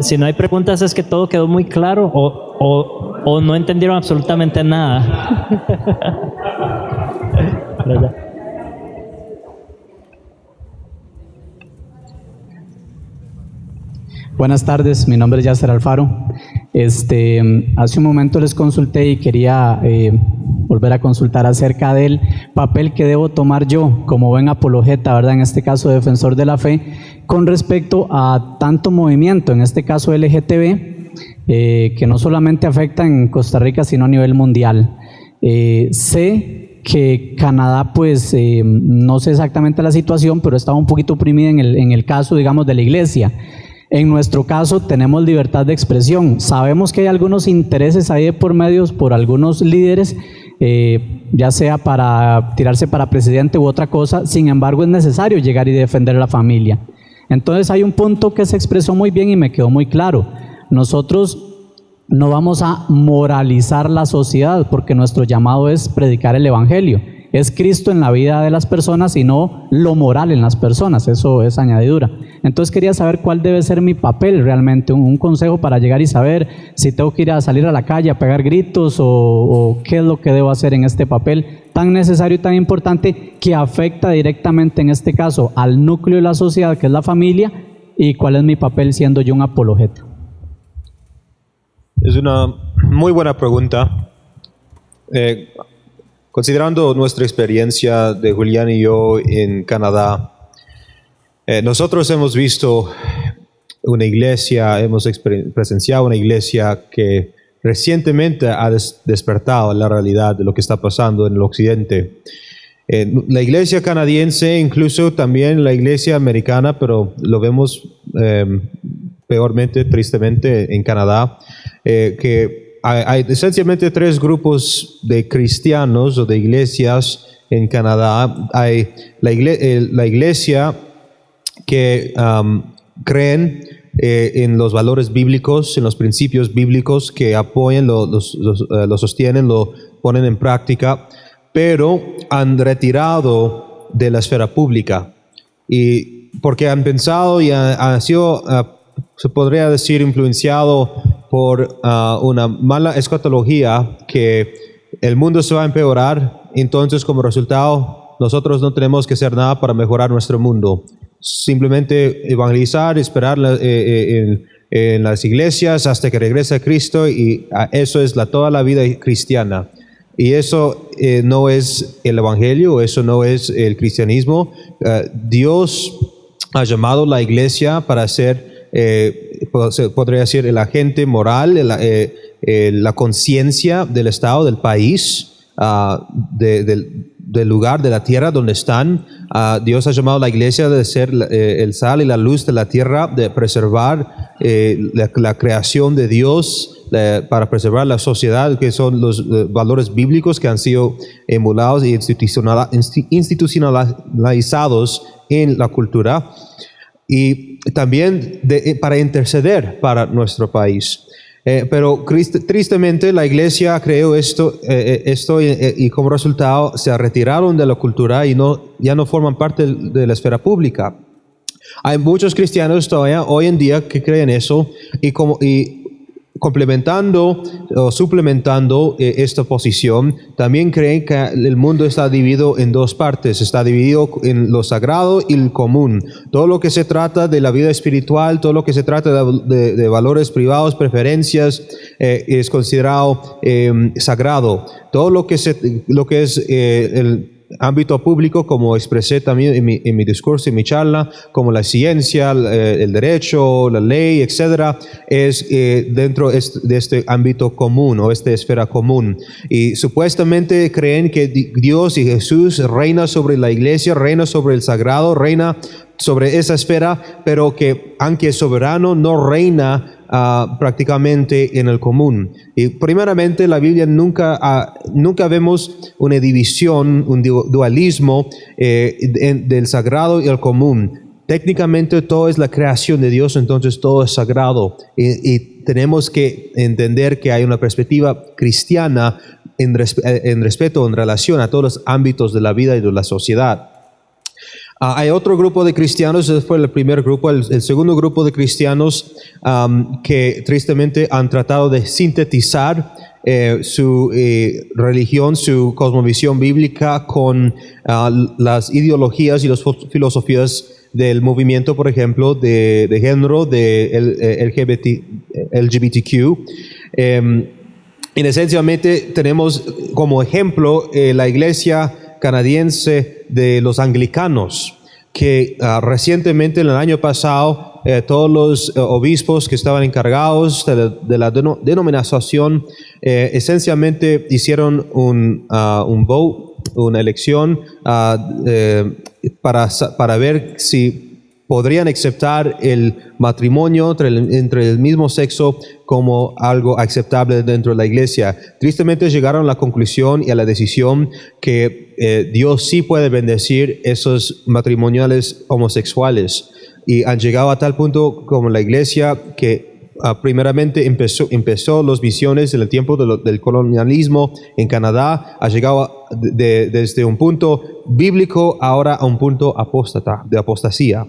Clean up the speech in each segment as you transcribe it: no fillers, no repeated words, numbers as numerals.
Si no hay preguntas es que todo quedó muy claro o no entendieron absolutamente nada. Buenas tardes, mi nombre es Yasser Alfaro. Hace un momento les consulté y quería volver a consultar acerca del papel que debo tomar yo como buen apologeta, ¿verdad? En este caso defensor de la fe, con respecto a tanto movimiento, en este caso LGTB, que no solamente afecta en Costa Rica, sino a nivel mundial. Sé que Canadá, pues, no sé exactamente la situación, pero estaba un poquito oprimida en el caso, digamos, de la iglesia. En nuestro caso tenemos libertad de expresión. Sabemos que hay algunos intereses ahí de por medios por algunos líderes, ya sea para tirarse para presidente u otra cosa. Sin embargo, es necesario llegar y defender a la familia. Entonces hay un punto que se expresó muy bien y me quedó muy claro. Nosotros no vamos a moralizar la sociedad porque nuestro llamado es predicar el evangelio. Es Cristo en la vida de las personas y no lo moral en las personas, eso es añadidura. Entonces quería saber cuál debe ser mi papel realmente, un consejo para llegar y saber si tengo que ir a salir a la calle a pegar gritos o qué es lo que debo hacer en este papel tan necesario y tan importante que afecta directamente en este caso al núcleo de la sociedad que es la familia, y cuál es mi papel siendo yo un apologeta. Es una muy buena pregunta. Considerando nuestra experiencia de Julián y yo en Canadá, nosotros hemos visto una iglesia, hemos presenciado una iglesia que recientemente ha despertado la realidad de lo que está pasando en el occidente. La iglesia canadiense, incluso también la iglesia americana, pero lo vemos peormente, tristemente, en Canadá, que hay esencialmente tres grupos de cristianos o de iglesias en Canadá. Hay la iglesia que creen en los valores bíblicos, en los principios bíblicos, que apoyan, lo sostienen, lo ponen en práctica, pero han retirado de la esfera pública. Y porque han pensado y han sido, se podría decir, influenciado por una mala escatología, que el mundo se va a empeorar, entonces como resultado nosotros no tenemos que hacer nada para mejorar nuestro mundo. Simplemente evangelizar, esperar en las iglesias hasta que regrese Cristo, y eso es toda la vida cristiana. Y eso no es el evangelio, eso no es el cristianismo. Dios ha llamado a la iglesia para ser, podría decir, el agente moral, la conciencia del Estado, del país, del lugar, de la tierra donde están. Dios ha llamado a la iglesia de ser el sal y la luz de la tierra, de preservar la creación de Dios, para preservar la sociedad, que son los valores bíblicos que han sido emulados y institucionalizados en la cultura. Y también para interceder para nuestro país. Pero tristemente la iglesia creó esto y como resultado se retiraron de la cultura y ya no forman parte de la esfera pública. Hay muchos cristianos todavía hoy en día que creen eso, y complementando o suplementando esta posición, también creen que el mundo está dividido en dos partes. Está dividido en lo sagrado y el común. Todo lo que se trata de la vida espiritual, todo lo que se trata de valores privados, preferencias, es considerado sagrado. Todo lo que es el ámbito público, como expresé también en mi discurso, en mi charla, como la ciencia, el derecho, la ley, etcétera, es dentro de este ámbito común o esta esfera común. Y supuestamente creen que Dios y Jesús reina sobre la iglesia, reina sobre el sagrado, reina sobre esa esfera, pero que aunque es soberano, no reina prácticamente en el común. Y primeramente la Biblia nunca vemos una división, un dualismo del sagrado y el común. Técnicamente todo es la creación de Dios, entonces todo es sagrado. Y tenemos que entender que hay una perspectiva cristiana en respeto, en relación a todos los ámbitos de la vida y de la sociedad. Hay otro grupo de cristianos, ese fue el primer grupo. El segundo grupo de cristianos que tristemente han tratado de sintetizar su religión, su cosmovisión bíblica con las ideologías y las filosofías del movimiento, por ejemplo, de género, de LGBTQ. Esencialmente tenemos como ejemplo la iglesia canadiense de los anglicanos, que recientemente, en el año pasado, todos los obispos que estaban encargados de la denominación esencialmente hicieron un vote, una elección para ver si podrían aceptar el matrimonio entre el mismo sexo como algo aceptable dentro de la iglesia. Tristemente llegaron a la conclusión y a la decisión que Dios sí puede bendecir esos matrimoniales homosexuales, y han llegado a tal punto como la iglesia que primeramente empezó las misiones en el tiempo del colonialismo en Canadá, ha llegado desde un punto bíblico ahora a un punto de apostasía.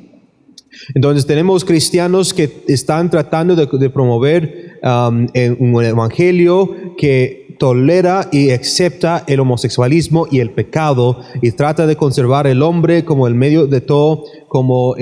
Entonces tenemos cristianos que están tratando de promover un evangelio que tolera y acepta el homosexualismo y el pecado, y trata de conservar el hombre como el medio de todo, como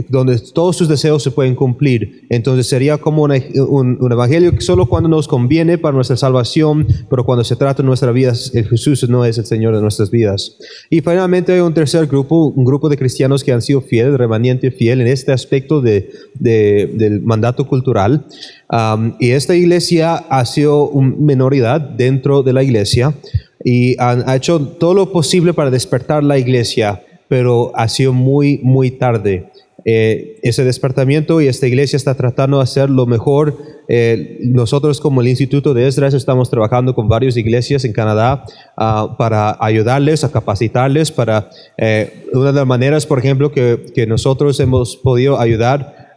donde todos sus deseos se pueden cumplir. Entonces sería como un evangelio que solo cuando nos conviene para nuestra salvación, pero cuando se trata de nuestra vida, Jesús no es el Señor de nuestras vidas. Y finalmente hay un tercer grupo, un grupo de cristianos que han sido fieles, remanente fiel en este aspecto del mandato cultural. Y esta iglesia ha sido una minoridad dentro de la iglesia, y ha hecho todo lo posible para despertar la iglesia, pero ha sido muy, muy tarde. Ese despertamiento, y esta iglesia está tratando de hacer lo mejor. Nosotros, como el Instituto de Esdras, estamos trabajando con varias iglesias en Canadá para ayudarles, a capacitarles para una de las maneras, por ejemplo, que nosotros hemos podido ayudar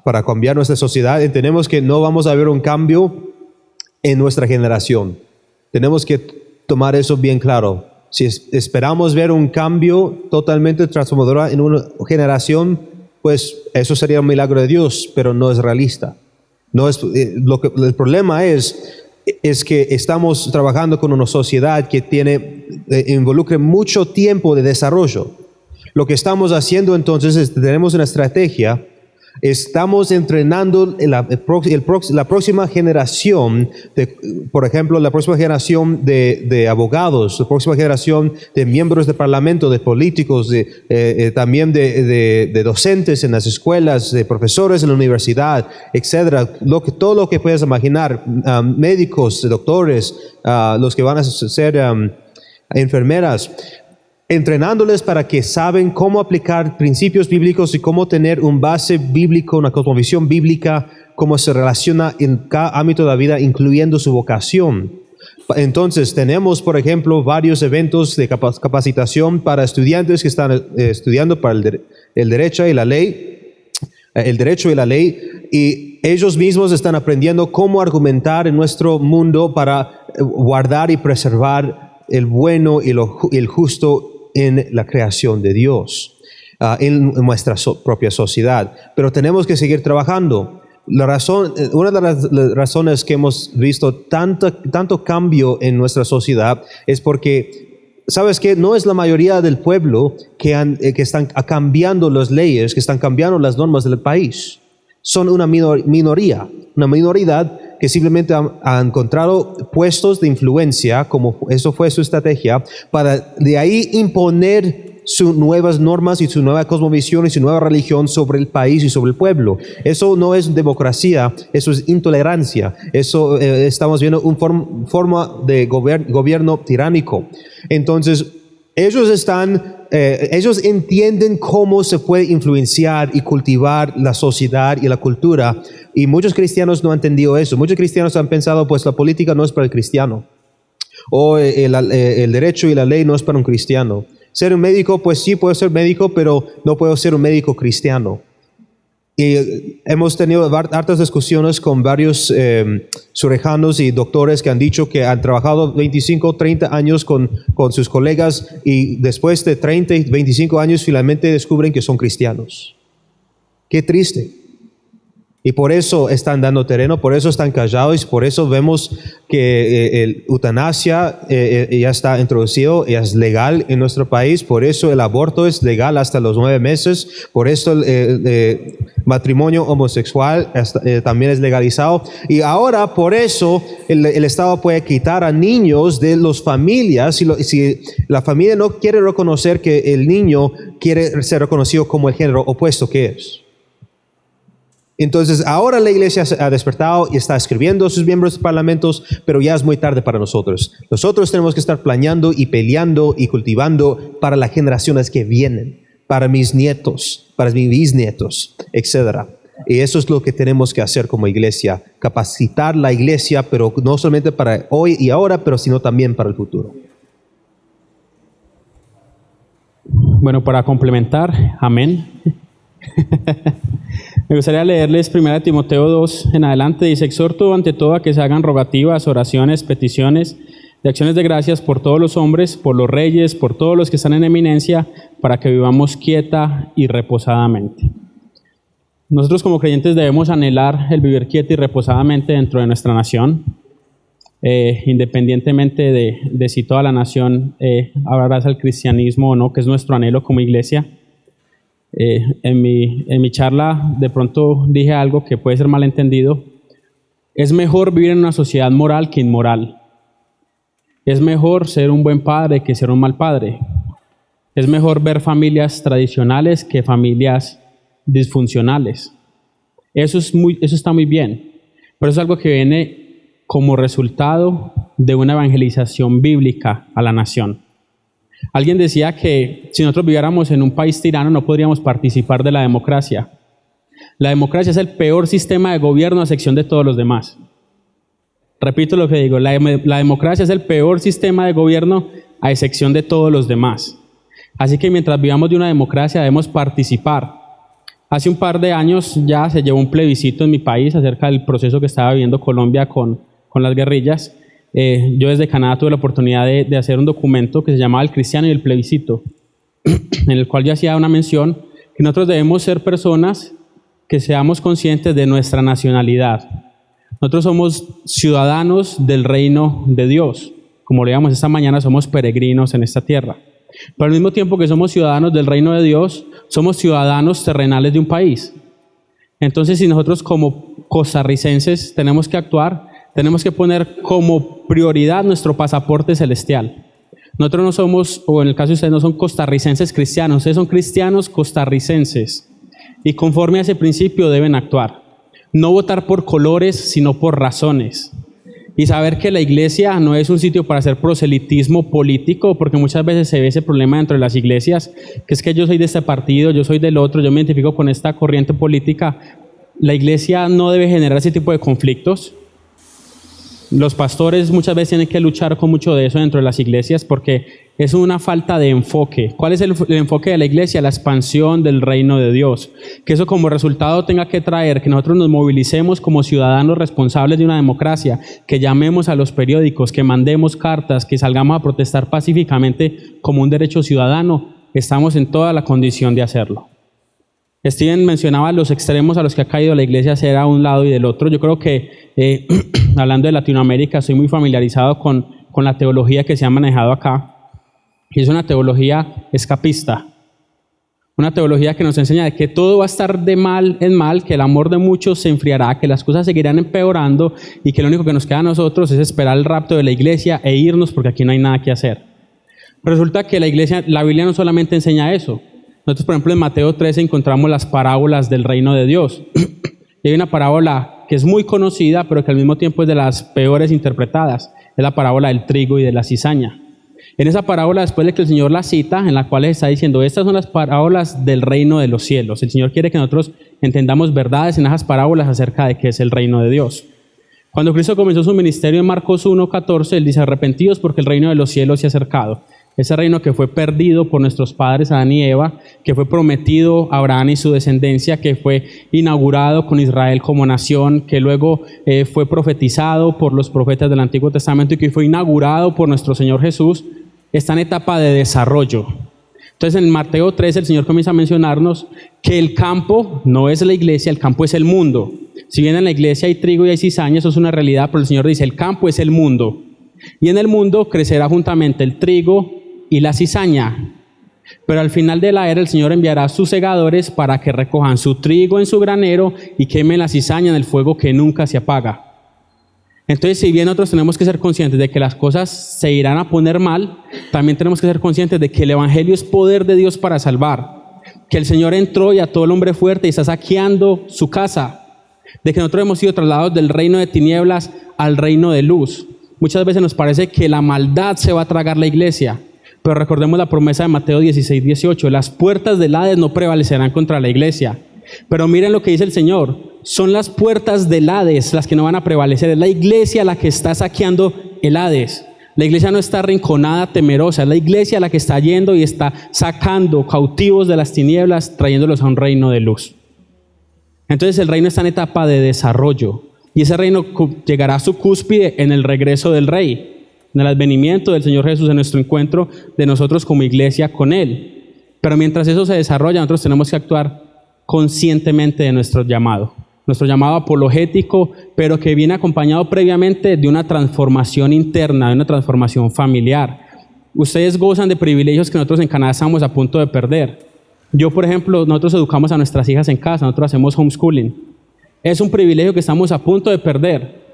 para cambiar nuestra sociedad. Entendemos que no vamos a ver un cambio en nuestra generación. Tenemos que tomar eso bien claro. Si esperamos ver un cambio totalmente transformador en una generación, pues eso sería un milagro de Dios, pero no es realista. No es, el problema es que estamos trabajando con una sociedad que involucra mucho tiempo de desarrollo. Lo que estamos haciendo entonces es, tenemos una estrategia. Estamos entrenando la próxima generación, por ejemplo, la próxima generación de abogados, la próxima generación de miembros de parlamento, de políticos, también de docentes en las escuelas, de profesores en la universidad, etcétera. Todo lo que puedas imaginar, médicos, doctores, los que van a ser enfermeras, entrenándoles para que saben cómo aplicar principios bíblicos y cómo tener un base bíblico, una cosmovisión bíblica, cómo se relaciona en cada ámbito de la vida, incluyendo su vocación. Entonces tenemos, por ejemplo, varios eventos de capacitación para estudiantes que están estudiando para el derecho y la ley, y ellos mismos están aprendiendo cómo argumentar en nuestro mundo para guardar y preservar el bueno y el justo en la creación de Dios, en nuestra propia sociedad. Pero tenemos que seguir trabajando. Una de las razones que hemos visto tanto cambio en nuestra sociedad es porque, ¿sabes qué? No es la mayoría del pueblo que están cambiando las leyes, que están cambiando las normas del país. Son una minoría, una minoridad que simplemente han encontrado puestos de influencia, como eso fue su estrategia, para de ahí imponer sus nuevas normas y su nueva cosmovisión y su nueva religión sobre el país y sobre el pueblo. Eso no es democracia, eso es intolerancia. Eso estamos viendo una forma de gobierno tiránico. Entonces, ellos están ellos entienden cómo se puede influenciar y cultivar la sociedad y la cultura, y muchos cristianos no han entendido eso. Muchos cristianos han pensado, pues la política no es para el cristiano, o el derecho y la ley no es para un cristiano. Ser un médico, pues sí, puedo ser médico, pero no puedo ser un médico cristiano. Y hemos tenido hartas discusiones con varios cirujanos y doctores que han dicho que han trabajado 25, 30 años con sus colegas, y después de 30 y 25 años finalmente descubren que son cristianos. Qué triste. Y por eso están dando terreno, por eso están callados, y por eso vemos que el eutanasia ya está introducido, ya es legal en nuestro país. Por eso el aborto es legal hasta los 9 meses. Por eso el matrimonio homosexual también es legalizado. Y ahora por eso el Estado puede quitar a niños de las familias si la familia no quiere reconocer que el niño quiere ser reconocido como el género opuesto que es. Entonces ahora la iglesia se ha despertado y está escribiendo a sus miembros de parlamentos, pero ya es muy tarde para nosotros. Nosotros tenemos que estar planeando y peleando y cultivando para las generaciones que vienen, para mis nietos, para mis bisnietos, etc. Y eso es lo que tenemos que hacer como iglesia, capacitar la iglesia, pero no solamente para hoy y ahora, pero sino también para el futuro. Bueno, para complementar, amén. Me gustaría leerles 1 Timoteo 2 en adelante. Dice: exhorto ante todo a que se hagan rogativas, oraciones, peticiones y acciones de gracias por todos los hombres, por los reyes, por todos los que están en eminencia, para que vivamos quieta y reposadamente. Nosotros como creyentes debemos anhelar el vivir quieta y reposadamente dentro de nuestra nación, independientemente de si toda la nación abraza el cristianismo o no, que es nuestro anhelo como iglesia. En mi charla de pronto dije algo que puede ser malentendido. Es mejor vivir en una sociedad moral que inmoral. Es mejor ser un buen padre que ser un mal padre. Es mejor ver familias tradicionales que familias disfuncionales. Eso está muy bien, pero es algo que viene como resultado de una evangelización bíblica a la nación. Alguien decía que si nosotros viviéramos en un país tirano no podríamos participar de la democracia. La democracia es el peor sistema de gobierno a excepción de todos los demás. Repito lo que digo, la democracia es el peor sistema de gobierno a excepción de todos los demás. Así que mientras vivamos de una democracia debemos participar. Hace un par de años ya se llevó un plebiscito en mi país acerca del proceso que estaba viviendo Colombia con las guerrillas. Yo desde Canadá tuve la oportunidad de hacer un documento que se llamaba El Cristiano y el Plebiscito, en el cual yo hacía una mención que nosotros debemos ser personas que seamos conscientes de nuestra nacionalidad. Nosotros somos ciudadanos del reino de Dios. Como leíamos esta mañana, somos peregrinos en esta tierra. Pero al mismo tiempo que somos ciudadanos del reino de Dios, somos ciudadanos terrenales de un país. Entonces, si nosotros como costarricenses tenemos que actuar, tenemos que poner como prioridad nuestro pasaporte celestial. Nosotros no somos, o en el caso de ustedes, no son costarricenses cristianos, ustedes son cristianos costarricenses. Y conforme a ese principio deben actuar. No votar por colores, sino por razones. Y saber que la iglesia no es un sitio para hacer proselitismo político, porque muchas veces se ve ese problema dentro de las iglesias, que es que yo soy de este partido, yo soy del otro, yo me identifico con esta corriente política. La iglesia no debe generar ese tipo de conflictos. Los pastores muchas veces tienen que luchar con mucho de eso dentro de las iglesias porque es una falta de enfoque. ¿Cuál es el enfoque de la iglesia? La expansión del reino de Dios. Que eso como resultado tenga que traer que nosotros nos movilicemos como ciudadanos responsables de una democracia, que llamemos a los periódicos, que mandemos cartas, que salgamos a protestar pacíficamente como un derecho ciudadano. Estamos en toda la condición de hacerlo. Steven mencionaba los extremos a los que ha caído la iglesia, ser a un lado y del otro. Yo creo que, hablando de Latinoamérica, estoy muy familiarizado con la teología que se ha manejado acá. Y es una teología escapista. Una teología que nos enseña de que todo va a estar de mal en mal, que el amor de muchos se enfriará, que las cosas seguirán empeorando y que lo único que nos queda a nosotros es esperar el rapto de la iglesia e irnos porque aquí no hay nada que hacer. Resulta que la Biblia no solamente enseña eso. Nosotros, por ejemplo, en Mateo 13 encontramos las parábolas del reino de Dios. Y hay una parábola que es muy conocida, pero que al mismo tiempo es de las peores interpretadas. Es la parábola del trigo y de la cizaña. En esa parábola, después de que el Señor la cita, en la cual está diciendo, estas son las parábolas del reino de los cielos. El Señor quiere que nosotros entendamos verdades en esas parábolas acerca de qué es el reino de Dios. Cuando Cristo comenzó su ministerio en Marcos 1:14, Él dice, arrepentidos porque el reino de los cielos se ha acercado. Ese reino que fue perdido por nuestros padres Adán y Eva, que fue prometido a Abraham y su descendencia, que fue inaugurado con Israel como nación, que luego fue profetizado por los profetas del Antiguo Testamento y que fue inaugurado por nuestro Señor Jesús, está en etapa de desarrollo. Entonces en Mateo 3 el Señor comienza a mencionarnos que el campo no es la iglesia, el campo es el mundo. Si bien en la iglesia hay trigo y hay cizaña, eso es una realidad, pero el Señor dice el campo es el mundo. Y en el mundo crecerá juntamente el trigo y la cizaña. Pero al final de la era el Señor enviará a sus segadores para que recojan su trigo en su granero y quemen la cizaña en el fuego que nunca se apaga. Entonces, si bien nosotros tenemos que ser conscientes de que las cosas se irán a poner mal, también tenemos que ser conscientes de que el Evangelio es poder de Dios para salvar, que el Señor entró y ató al hombre fuerte y está saqueando su casa, de que nosotros hemos sido trasladados del reino de tinieblas al reino de luz. Muchas veces nos parece que la maldad se va a tragar la iglesia, pero recordemos la promesa de Mateo 16:18, las puertas del Hades no prevalecerán contra la iglesia. Pero miren lo que dice el Señor, son las puertas del Hades las que no van a prevalecer, es la iglesia la que está saqueando el Hades. La iglesia no está arrinconada, temerosa, es la iglesia la que está yendo y está sacando cautivos de las tinieblas, trayéndolos a un reino de luz. Entonces el reino está en etapa de desarrollo y ese reino llegará a su cúspide en el regreso del Rey, en el advenimiento del Señor Jesús, en nuestro encuentro de nosotros como iglesia con Él. Pero mientras eso se desarrolla, nosotros tenemos que actuar conscientemente de nuestro llamado apologético, pero que viene acompañado previamente de una transformación interna, de una transformación familiar. Ustedes gozan de privilegios que nosotros en Canadá estamos a punto de perder. Yo, por ejemplo, nosotros educamos a nuestras hijas en casa, nosotros hacemos homeschooling. Es un privilegio que estamos a punto de perder.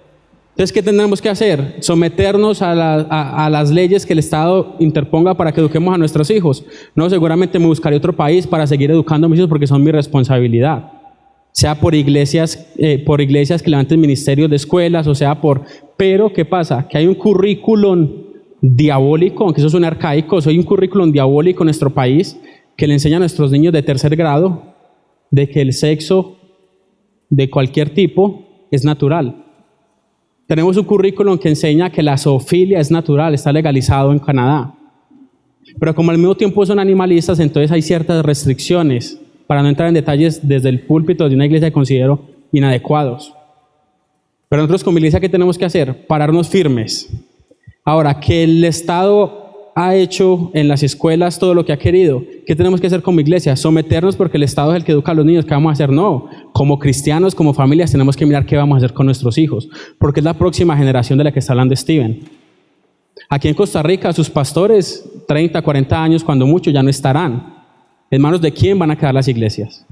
Entonces, ¿qué tendremos que hacer? ¿Someternos a las leyes que el Estado interponga para que eduquemos a nuestros hijos? No, seguramente me buscaré otro país para seguir educando a mis hijos porque son mi responsabilidad. Sea por iglesias que levanten ministerios de escuelas, o sea Pero, ¿qué pasa? Que hay un currículum diabólico, aunque eso suene arcaico, hay un currículum diabólico en nuestro país que le enseña a nuestros niños de tercer grado de que el sexo de cualquier tipo es natural. Tenemos un currículum que enseña que la zoofilia es natural, está legalizado en Canadá. Pero como al mismo tiempo son animalistas, entonces hay ciertas restricciones, para no entrar en detalles desde el púlpito de una iglesia que considero inadecuados. Pero nosotros como iglesia, ¿qué tenemos que hacer? Pararnos firmes. Ahora, que el Estado ha hecho en las escuelas todo lo que ha querido, ¿qué tenemos que hacer como iglesia? ¿Someternos porque el Estado es el que educa a los niños? ¿Qué vamos a hacer? No. Como cristianos, como familias, tenemos que mirar qué vamos a hacer con nuestros hijos, porque es la próxima generación de la que está hablando Steven. Aquí en Costa Rica, sus pastores, 30, 40 años, cuando mucho, ya no estarán. ¿En manos de quién van a quedar las iglesias?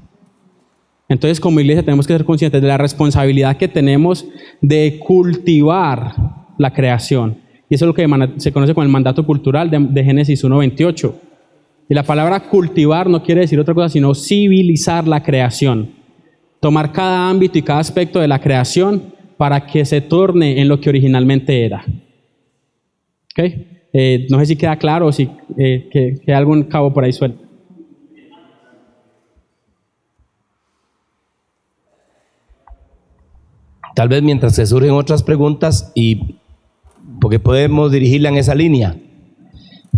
Entonces, como iglesia tenemos que ser conscientes de la responsabilidad que tenemos de cultivar la creación. Y eso es lo que se conoce como el mandato cultural de Génesis 1:28. Y la palabra cultivar no quiere decir otra cosa, sino civilizar la creación. Tomar cada ámbito y cada aspecto de la creación para que se torne en lo que originalmente era. ¿Okay? No sé si queda claro o si queda algún cabo por ahí suelto. Tal vez mientras se surgen otras preguntas, y porque podemos dirigirla en esa línea.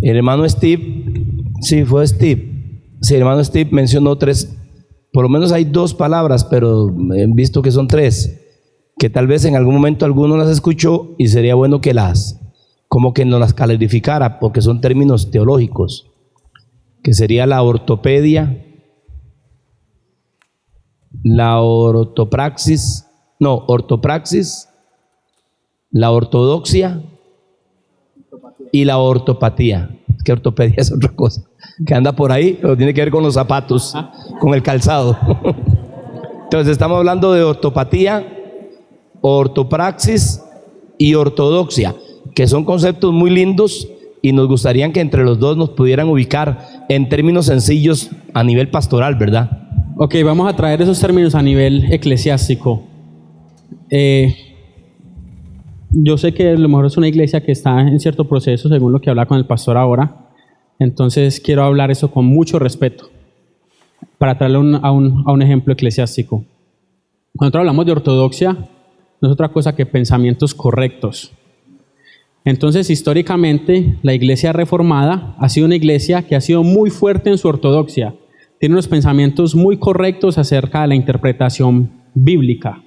El hermano Steve, sí, fue Steve. Sí, el hermano Steve mencionó tres, por lo menos hay dos palabras, pero he visto que son tres, que tal vez en algún momento alguno las escuchó y sería bueno que como que nos las clarificara, porque son términos teológicos, que sería la ortopedia, la ortopraxis, la ortodoxia y la ortopatía. Es que ortopedia es otra cosa, que anda por ahí, pero tiene que ver con los zapatos, con el calzado. Entonces estamos hablando de ortopatía, ortopraxis y ortodoxia, que son conceptos muy lindos y nos gustaría que entre los dos nos pudieran ubicar en términos sencillos a nivel pastoral, ¿verdad? Ok, vamos a traer esos términos a nivel eclesiástico. yo sé que a lo mejor es una iglesia que está en cierto proceso, según lo que habla con el pastor ahora. Entonces quiero hablar eso con mucho respeto, para traerlo a un ejemplo eclesiástico. Cuando hablamos de ortodoxia, no es otra cosa que pensamientos correctos. Entonces, históricamente, la iglesia reformada ha sido una iglesia que ha sido muy fuerte en su ortodoxia. Tiene unos pensamientos muy correctos acerca de la interpretación bíblica.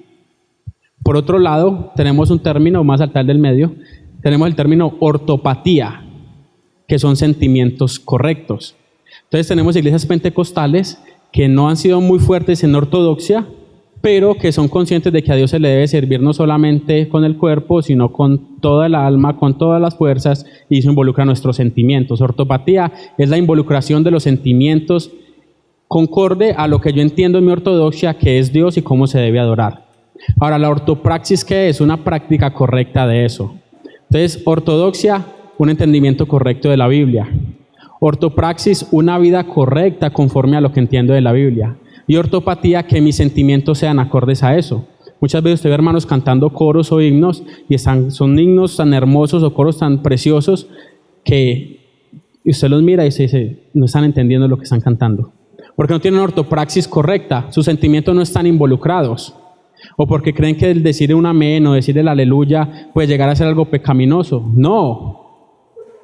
Por otro lado, tenemos un término más al tal del medio, tenemos el término ortopatía, que son sentimientos correctos. Entonces tenemos iglesias pentecostales que no han sido muy fuertes en ortodoxia, pero que son conscientes de que a Dios se le debe servir no solamente con el cuerpo, sino con toda el alma, con todas las fuerzas, y eso involucra nuestros sentimientos. Ortopatía es la involucración de los sentimientos concorde a lo que yo entiendo en mi ortodoxia, que es Dios y cómo se debe adorar. Ahora, la ortopraxis, ¿qué es? Una práctica correcta de eso. Entonces, ortodoxia, un entendimiento correcto de la Biblia. Ortopraxis, una vida correcta conforme a lo que entiendo de la Biblia. Y ortopatía, que mis sentimientos sean acordes a eso. Muchas veces usted ve hermanos cantando coros o himnos y son himnos tan hermosos o coros tan preciosos que usted los mira y se dice, no están entendiendo lo que están cantando. Porque no tienen ortopraxis correcta, sus sentimientos no están involucrados. O porque creen que el decir un amén o decir el aleluya puede llegar a ser algo pecaminoso. No.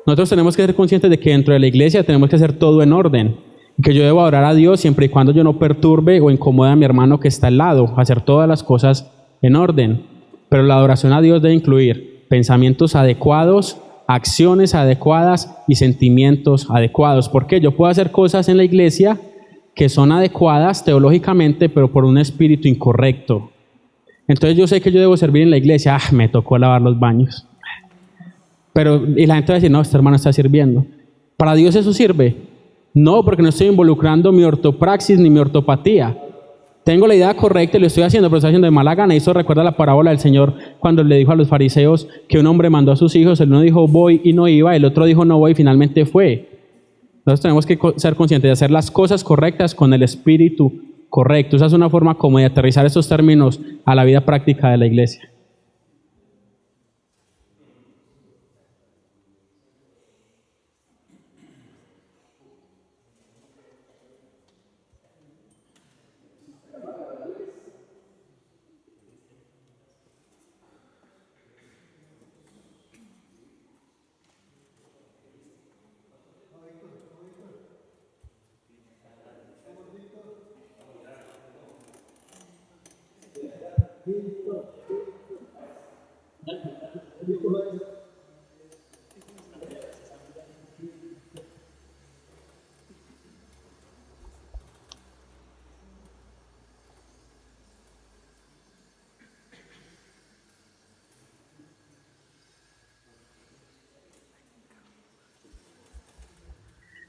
Nosotros tenemos que ser conscientes de que dentro de la iglesia tenemos que hacer todo en orden. Y que yo debo adorar a Dios siempre y cuando yo no perturbe o incomode a mi hermano que está al lado. Hacer todas las cosas en orden. Pero la adoración a Dios debe incluir pensamientos adecuados, acciones adecuadas y sentimientos adecuados. Porque yo puedo hacer cosas en la iglesia que son adecuadas teológicamente, pero por un espíritu incorrecto. Entonces yo sé que yo debo servir en la iglesia. Me tocó lavar los baños. Y la gente va a decir, no, este hermano está sirviendo. ¿Para Dios eso sirve? No, porque no estoy involucrando mi ortopraxis ni mi ortopatía. Tengo la idea correcta y lo estoy haciendo, pero lo estoy haciendo de mala gana. Y eso recuerda la parábola del Señor cuando le dijo a los fariseos que un hombre mandó a sus hijos, el uno dijo voy y no iba, el otro dijo no voy y finalmente fue. Nosotros tenemos que ser conscientes de hacer las cosas correctas con el espíritu correcto. Esa es una forma como de aterrizar estos términos a la vida práctica de la iglesia.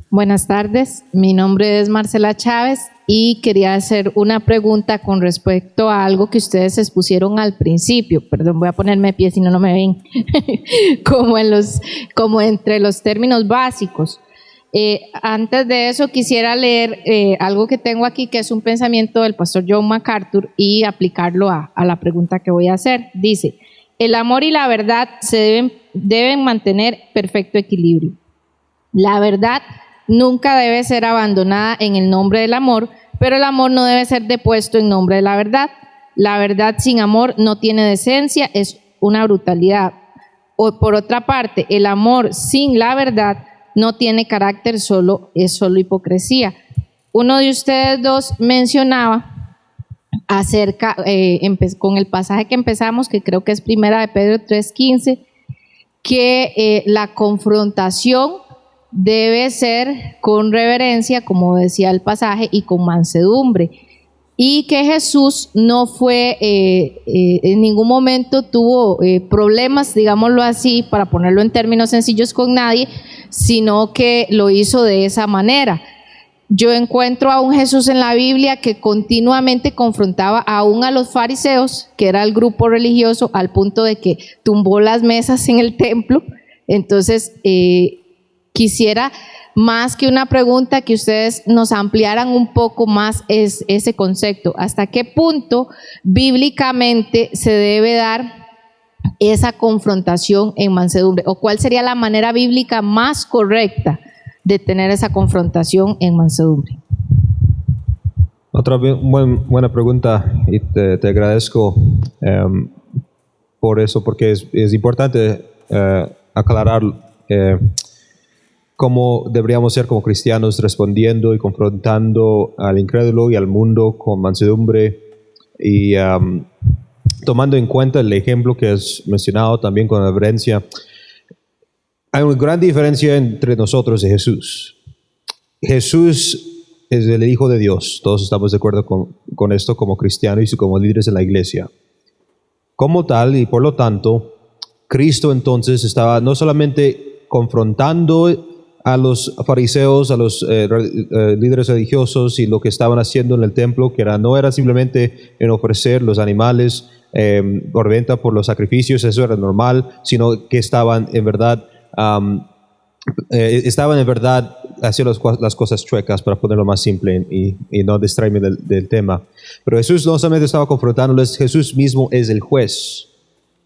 Buenas tardes, mi nombre es Marcela Chávez y quería hacer una pregunta con respecto a algo que ustedes expusieron al principio. Perdón, voy a ponerme de pie si no, no me ven. como entre los términos básicos. Antes de eso quisiera leer algo que tengo aquí, que es un pensamiento del pastor John MacArthur, y aplicarlo a la pregunta que voy a hacer. Dice, el amor y la verdad deben mantener perfecto equilibrio. La verdad nunca debe ser abandonada en el nombre del amor, pero el amor no debe ser depuesto en nombre de la verdad. La verdad sin amor no tiene decencia, es una brutalidad. O por otra parte, el amor sin la verdad no tiene carácter, es solo hipocresía. Uno de ustedes dos mencionaba acerca, con el pasaje que empezamos, que creo que es Primera de Pedro 3:15, que la confrontación debe ser con reverencia, como decía el pasaje, y con mansedumbre. Y que Jesús no fue, en ningún momento tuvo problemas, digámoslo así, para ponerlo en términos sencillos, con nadie, sino que lo hizo de esa manera. Yo encuentro a un Jesús en la Biblia que continuamente confrontaba aún a los fariseos, que era el grupo religioso, al punto de que tumbó las mesas en el templo. Entonces, quisiera, más que una pregunta, que ustedes nos ampliaran un poco más ese concepto. ¿Hasta qué punto bíblicamente se debe dar esa confrontación en mansedumbre? ¿O cuál sería la manera bíblica más correcta de tener esa confrontación en mansedumbre? Otra buena pregunta y te agradezco por eso, porque es importante aclarar cómo deberíamos ser como cristianos respondiendo y confrontando al incrédulo y al mundo con mansedumbre y tomando en cuenta el ejemplo que has mencionado también con reverencia. Hay una gran diferencia entre nosotros y Jesús. Jesús es el Hijo de Dios. Todos estamos de acuerdo con esto como cristianos y como líderes en la iglesia. Como tal, y por lo tanto, Cristo entonces estaba no solamente confrontando a los fariseos, a los líderes religiosos y lo que estaban haciendo en el templo, que no era simplemente en ofrecer los animales por venta por los sacrificios, eso era normal, sino que estaban en verdad haciendo las cosas chuecas, para ponerlo más simple y no distraerme del tema. Pero Jesús no solamente estaba confrontándoles, Jesús mismo es el juez.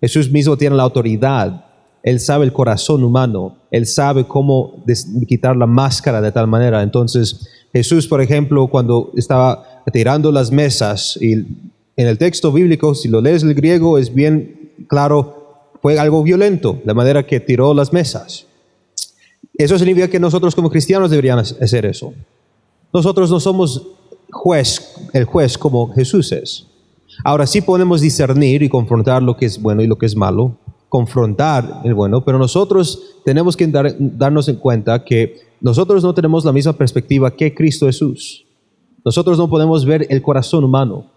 Jesús mismo tiene la autoridad. Él sabe el corazón humano. Él sabe cómo quitar la máscara de tal manera. Entonces, Jesús, por ejemplo, cuando estaba tirando las mesas, y en el texto bíblico, si lo lees el griego, es bien claro, fue algo violento, la manera que tiró las mesas. Eso significa que nosotros como cristianos deberíamos hacer eso. Nosotros no somos el juez como Jesús es. Ahora sí podemos discernir y confrontar lo que es bueno y lo que es malo, confrontar el bueno, pero nosotros tenemos que darnos en cuenta que nosotros no tenemos la misma perspectiva que Cristo Jesús. Nosotros no podemos ver el corazón humano.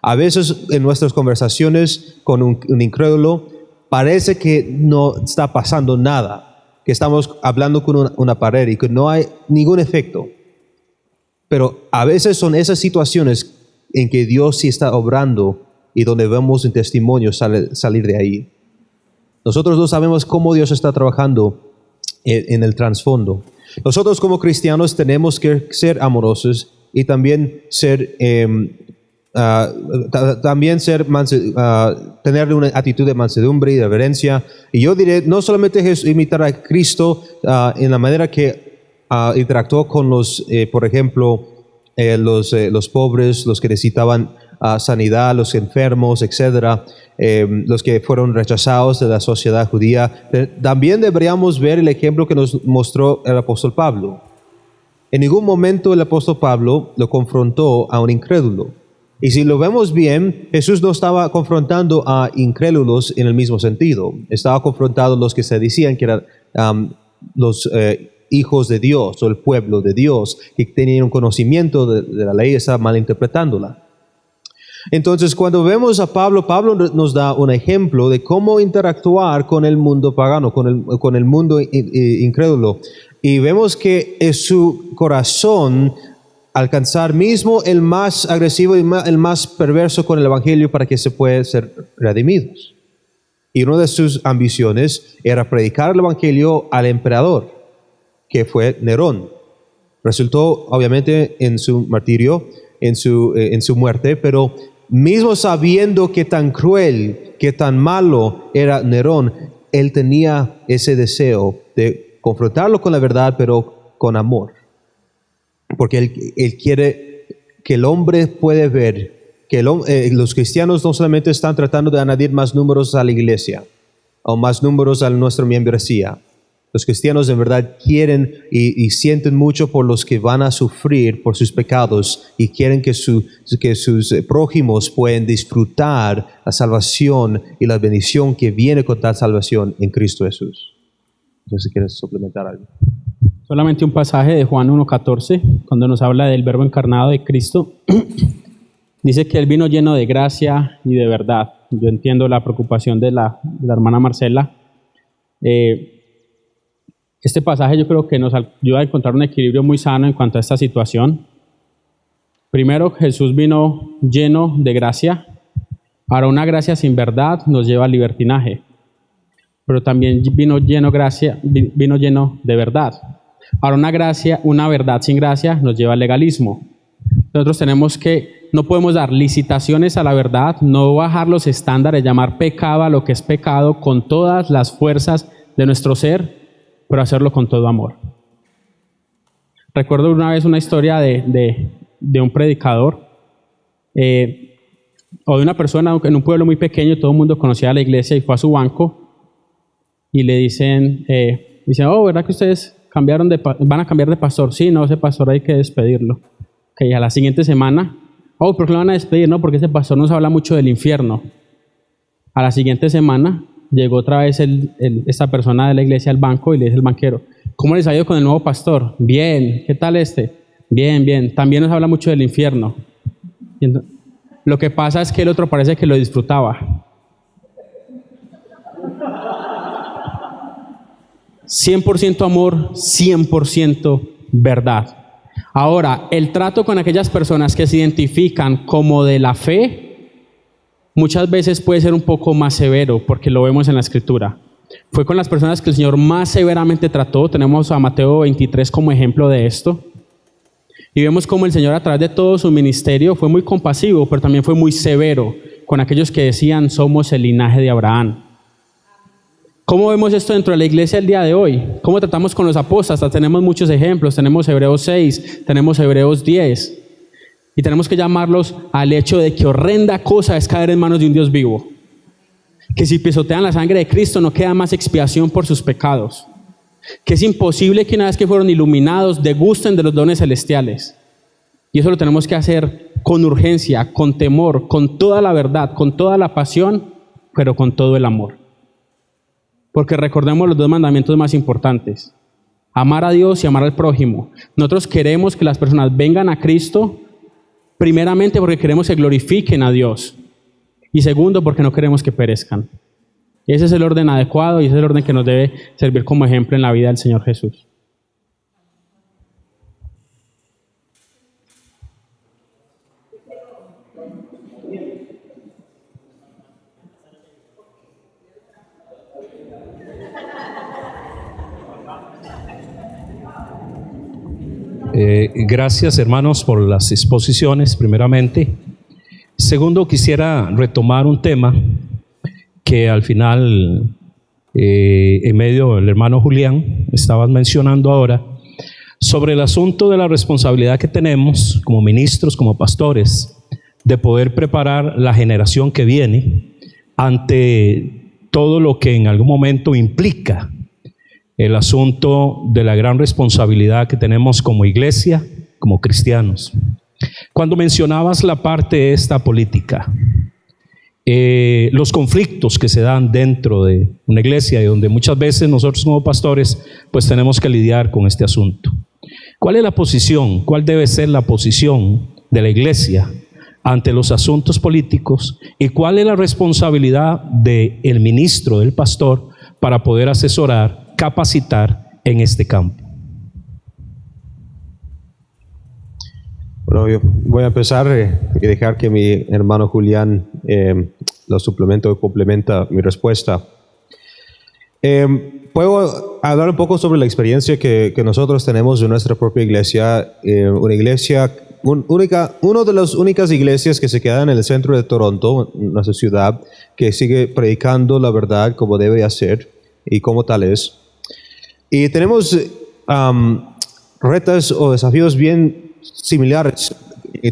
A veces en nuestras conversaciones con un incrédulo parece que no está pasando nada, que estamos hablando con una pared y que no hay ningún efecto. Pero a veces son esas situaciones en que Dios sí está obrando y donde vemos un testimonio salir de ahí. Nosotros no sabemos cómo Dios está trabajando en el trasfondo. Nosotros como cristianos tenemos que ser amorosos y también tener una actitud de mansedumbre y de reverencia. Y yo diré, no solamente imitar a Cristo en la manera que interactuó con por ejemplo, los pobres, los que necesitaban sanidad, los enfermos, etcétera, los que fueron rechazados de la sociedad judía. También deberíamos ver el ejemplo que nos mostró el apóstol Pablo. En ningún momento el apóstol Pablo lo confrontó a un incrédulo. Y si lo vemos bien, Jesús no estaba confrontando a incrédulos en el mismo sentido. Estaba confrontando a los que se decían que eran los hijos de Dios o el pueblo de Dios, que tenían un conocimiento de la ley, estaba malinterpretándola. Entonces, cuando vemos a Pablo, Pablo nos da un ejemplo de cómo interactuar con el mundo pagano, con el mundo incrédulo. Y vemos que es su corazón alcanzar mismo el más agresivo y el más perverso con el evangelio para que se puedan ser redimidos. Y una de sus ambiciones era predicar el evangelio al emperador, que fue Nerón. Resultó obviamente en su martirio, en su muerte, pero mismo sabiendo que tan cruel, que tan malo era Nerón, él tenía ese deseo de confrontarlo con la verdad, pero con amor. Porque él quiere que el hombre puede ver que los cristianos no solamente están tratando de añadir más números a la iglesia o más números a nuestra membresía. Los cristianos en verdad quieren y sienten mucho por los que van a sufrir por sus pecados y quieren que sus prójimos puedan disfrutar la salvación y la bendición que viene con tal salvación en Cristo Jesús. No sé si quieres suplementar algo. Solamente un pasaje de Juan 1:14, cuando nos habla del verbo encarnado de Cristo. Dice que Él vino lleno de gracia y de verdad. Yo entiendo la preocupación de la hermana Marcela. Este pasaje yo creo que nos ayuda a encontrar un equilibrio muy sano en cuanto a esta situación. Primero, Jesús vino lleno de gracia. Ahora, una gracia sin verdad nos lleva al libertinaje. Pero también vino lleno de verdad. Ahora, una verdad sin gracia nos lleva al legalismo. Nosotros tenemos que no podemos dar licitaciones a la verdad, no bajar los estándares, llamar pecado a lo que es pecado con todas las fuerzas de nuestro ser, pero hacerlo con todo amor. Recuerdo una vez una historia de un predicador o de una persona en un pueblo muy pequeño, todo el mundo conocía a la iglesia y fue a su banco y le dicen, oh, ¿verdad que ustedes van a cambiar de pastor? Sí, no, ese pastor hay que despedirlo. Okay, a la siguiente semana, oh, ¿por qué lo van a despedir? No, porque ese pastor nos habla mucho del infierno. A la siguiente semana llegó otra vez esta persona de la iglesia al banco y le dice al banquero, ¿cómo les ha ido con el nuevo pastor? Bien, ¿qué tal este? Bien, bien, también nos habla mucho del infierno. Lo que pasa es que el otro parece que lo disfrutaba. 100% amor, 100% verdad. Ahora, el trato con aquellas personas que se identifican como de la fe, muchas veces puede ser un poco más severo, porque lo vemos en la Escritura. Fue con las personas que el Señor más severamente trató. Tenemos a Mateo 23 como ejemplo de esto. Y vemos cómo el Señor a través de todo su ministerio fue muy compasivo, pero también fue muy severo con aquellos que decían, somos el linaje de Abraham. ¿Cómo vemos esto dentro de la iglesia el día de hoy? ¿Cómo tratamos con los apóstatas? Tenemos muchos ejemplos. Tenemos Hebreos 6, tenemos Hebreos 10. Y tenemos que llamarlos al hecho de que horrenda cosa es caer en manos de un Dios vivo. Que si pisotean la sangre de Cristo no queda más expiación por sus pecados. Que es imposible que una vez que fueron iluminados degusten de los dones celestiales. Y eso lo tenemos que hacer con urgencia, con temor, con toda la verdad, con toda la pasión, pero con todo el amor. Porque recordemos los dos mandamientos más importantes: amar a Dios y amar al prójimo. Nosotros queremos que las personas vengan a Cristo, primeramente porque queremos que glorifiquen a Dios, y segundo porque no queremos que perezcan. Ese es el orden adecuado y ese es el orden que nos debe servir como ejemplo en la vida del Señor Jesús. Gracias, hermanos, por las exposiciones, primeramente. Segundo, quisiera retomar un tema que al final, en medio del hermano Julián, estabas mencionando ahora, sobre el asunto de la responsabilidad que tenemos como ministros, como pastores, de poder preparar la generación que viene ante todo lo que en algún momento implica el asunto de la gran responsabilidad que tenemos como iglesia, como cristianos. Cuando mencionabas la parte esta política, los conflictos que se dan dentro de una iglesia y donde muchas veces nosotros como pastores pues tenemos que lidiar con este asunto. ¿Cuál es la posición? ¿Cuál debe ser la posición de la iglesia ante los asuntos políticos? ¿Y cuál es la responsabilidad del ministro, del pastor, para poder asesorar, capacitar en este campo? Bueno, yo voy a empezar y dejar que mi hermano Julián lo suplementa o complementa mi respuesta. Puedo hablar un poco sobre la experiencia que nosotros tenemos de nuestra propia iglesia, una iglesia una de las únicas iglesias que se quedan en el centro de Toronto, nuestra ciudad, que sigue predicando la verdad como debe hacer y como tal es. Y tenemos retos o desafíos bien similares,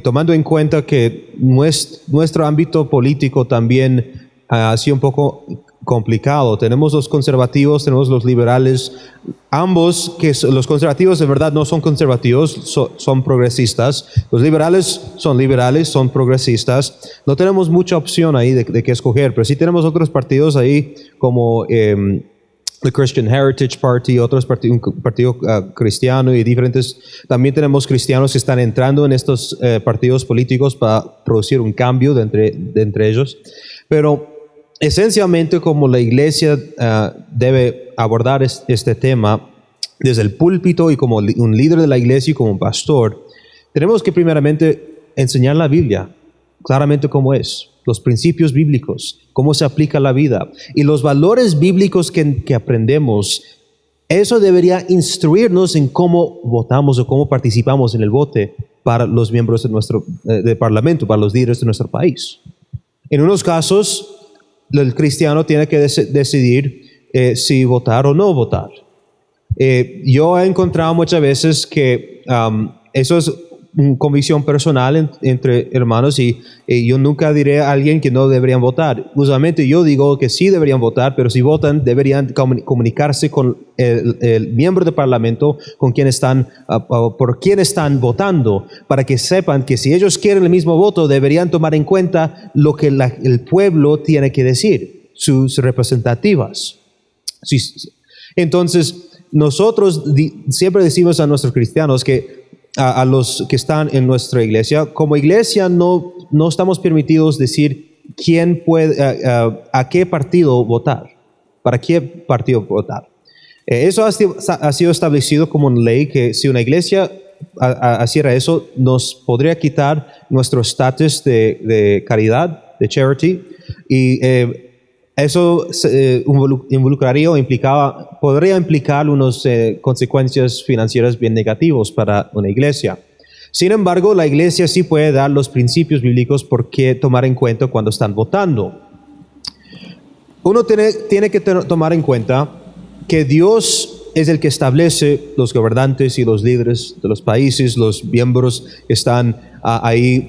tomando en cuenta que nuestro ámbito político también ha sido un poco complicado. Tenemos los conservativos, tenemos los liberales, ambos, que los conservativos de verdad no son conservativos, son progresistas. Los liberales, son progresistas. No tenemos mucha opción ahí de qué escoger, pero sí tenemos otros partidos ahí como the Christian Heritage Party, un partido cristiano y diferentes. También tenemos cristianos que están entrando en estos partidos políticos para producir un cambio de entre ellos. Pero esencialmente, como la iglesia debe abordar este tema desde el púlpito y como un líder de la iglesia y como un pastor, tenemos que primeramente enseñar la Biblia claramente cómo es, los principios bíblicos, cómo se aplica a la vida y los valores bíblicos que aprendemos. Eso debería instruirnos en cómo votamos o cómo participamos en el voto para los miembros de nuestro de parlamento, para los líderes de nuestro país. En unos casos, el cristiano tiene que decidir si votar o no votar. Yo he encontrado muchas veces que eso es una convicción personal entre hermanos y yo nunca diré a alguien que no deberían votar. Usualmente yo digo que sí deberían votar, pero si votan deberían comunicarse con el miembro del parlamento con quien están, por quién están votando, para que sepan que si ellos quieren el mismo voto deberían tomar en cuenta lo que el pueblo tiene que decir, sus representativas. Entonces nosotros siempre decimos a nuestros cristianos que a los que están en nuestra iglesia, como iglesia no estamos permitidos decir quién puede, a qué partido votar, para qué partido votar. Eso ha sido establecido como una ley que si una iglesia hiciera eso, nos podría quitar nuestro estatus de caridad, de charity, y eso involucraría o podría implicar unas consecuencias financieras bien negativas para una iglesia. Sin embargo, la iglesia sí puede dar los principios bíblicos por qué tomar en cuenta cuando están votando. Uno tiene que tomar en cuenta que Dios es el que establece los gobernantes y los líderes de los países, los miembros que están ahí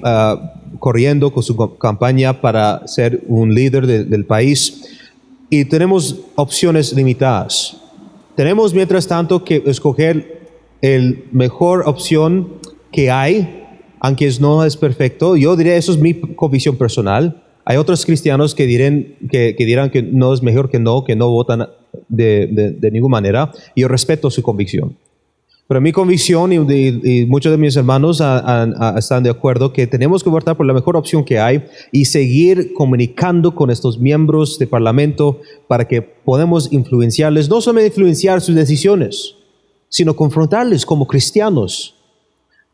corriendo con su campaña para ser un líder del país, y tenemos opciones limitadas. Tenemos mientras tanto que escoger la mejor opción que hay, aunque no es perfecto. Yo diría, eso es mi convicción personal. Hay otros cristianos que dirán que no es mejor que no votan de ninguna manera. Yo respeto su convicción. Pero mi convicción y muchos de mis hermanos están de acuerdo que tenemos que votar por la mejor opción que hay y seguir comunicando con estos miembros de parlamento para que podamos influenciarles, no solamente influenciar sus decisiones, sino confrontarles como cristianos.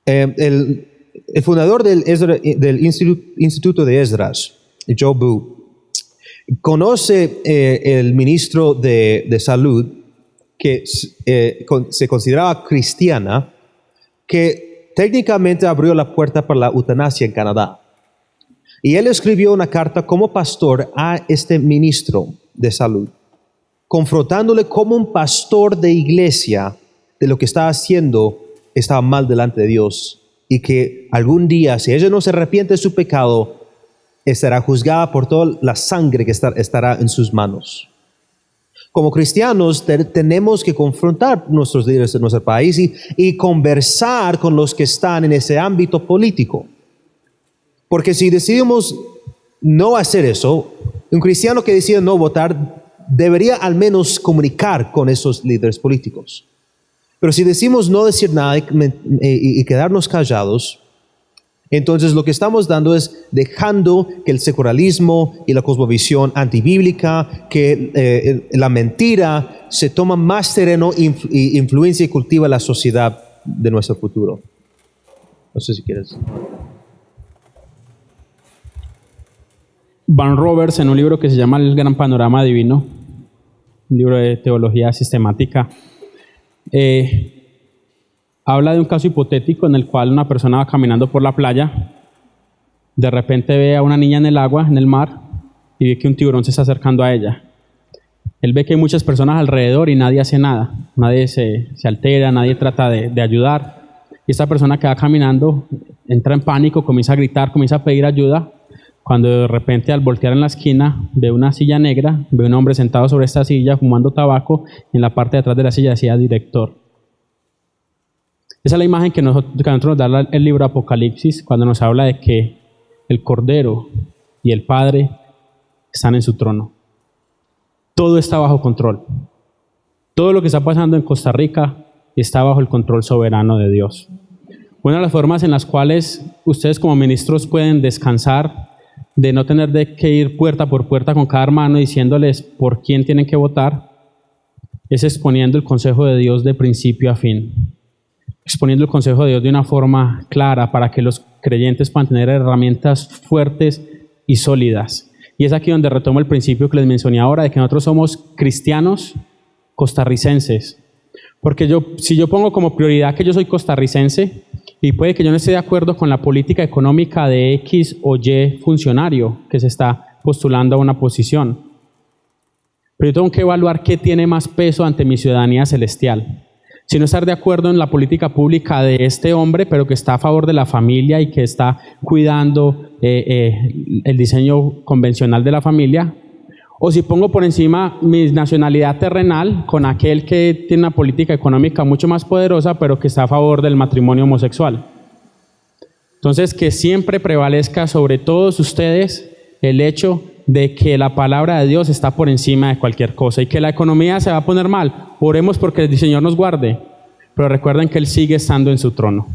El fundador del Instituto de Esdras, Joe Boo, conoce el ministro de Salud que se consideraba cristiana, que técnicamente abrió la puerta para la eutanasia en Canadá. Y él escribió una carta como pastor a este ministro de salud, confrontándole como un pastor de iglesia de lo que estaba haciendo estaba mal delante de Dios, y que algún día, si ella no se arrepiente de su pecado, estará juzgada por toda la sangre que estará en sus manos. Como cristianos tenemos que confrontar nuestros líderes de nuestro país y conversar con los que están en ese ámbito político. Porque si decidimos no hacer eso, un cristiano que decide no votar debería al menos comunicar con esos líderes políticos. Pero si decimos no decir nada y quedarnos callados, entonces lo que estamos dando es dejando que el secularismo y la cosmovisión antibíblica, que la mentira se toma más terreno y influencia y cultiva la sociedad de nuestro futuro. No sé si quieres. Van Roberts, en un libro que se llama El Gran Panorama Divino, un libro de teología sistemática, habla de un caso hipotético en el cual una persona va caminando por la playa, de repente ve a una niña en el agua, en el mar, y ve que un tiburón se está acercando a ella. Él ve que hay muchas personas alrededor y nadie hace nada, nadie se altera, nadie trata de ayudar. Y esta persona que va caminando entra en pánico, comienza a gritar, comienza a pedir ayuda, cuando de repente al voltear en la esquina ve una silla negra, ve un hombre sentado sobre esta silla fumando tabaco, y en la parte de atrás de la silla decía director. Esa es la imagen que a nosotros nos da el libro Apocalipsis, cuando nos habla de que el Cordero y el Padre están en su trono. Todo está bajo control. Todo lo que está pasando en Costa Rica está bajo el control soberano de Dios. Una de las formas en las cuales ustedes como ministros pueden descansar de no tener que ir puerta por puerta con cada hermano diciéndoles por quién tienen que votar es exponiendo el consejo de Dios de principio a fin. Exponiendo el consejo de Dios de una forma clara para que los creyentes puedan tener herramientas fuertes y sólidas. Y es aquí donde retomo el principio que les mencioné ahora, de que nosotros somos cristianos costarricenses. Porque si yo pongo como prioridad que yo soy costarricense Y puede que yo no esté de acuerdo con la política económica de X o Y funcionario que se está postulando a una posición. Pero yo tengo que evaluar qué tiene más peso ante mi ciudadanía celestial. Si no estar de acuerdo en la política pública de este hombre, pero que está a favor de la familia y que está cuidando el diseño convencional de la familia, o si pongo por encima mi nacionalidad terrenal con aquel que tiene una política económica mucho más poderosa, pero que está a favor del matrimonio homosexual. Entonces, que siempre prevalezca sobre todos ustedes el hecho de que la palabra de Dios está por encima de cualquier cosa y que la economía se va a poner mal. Oremos porque el Señor nos guarde, pero recuerden que Él sigue estando en su trono.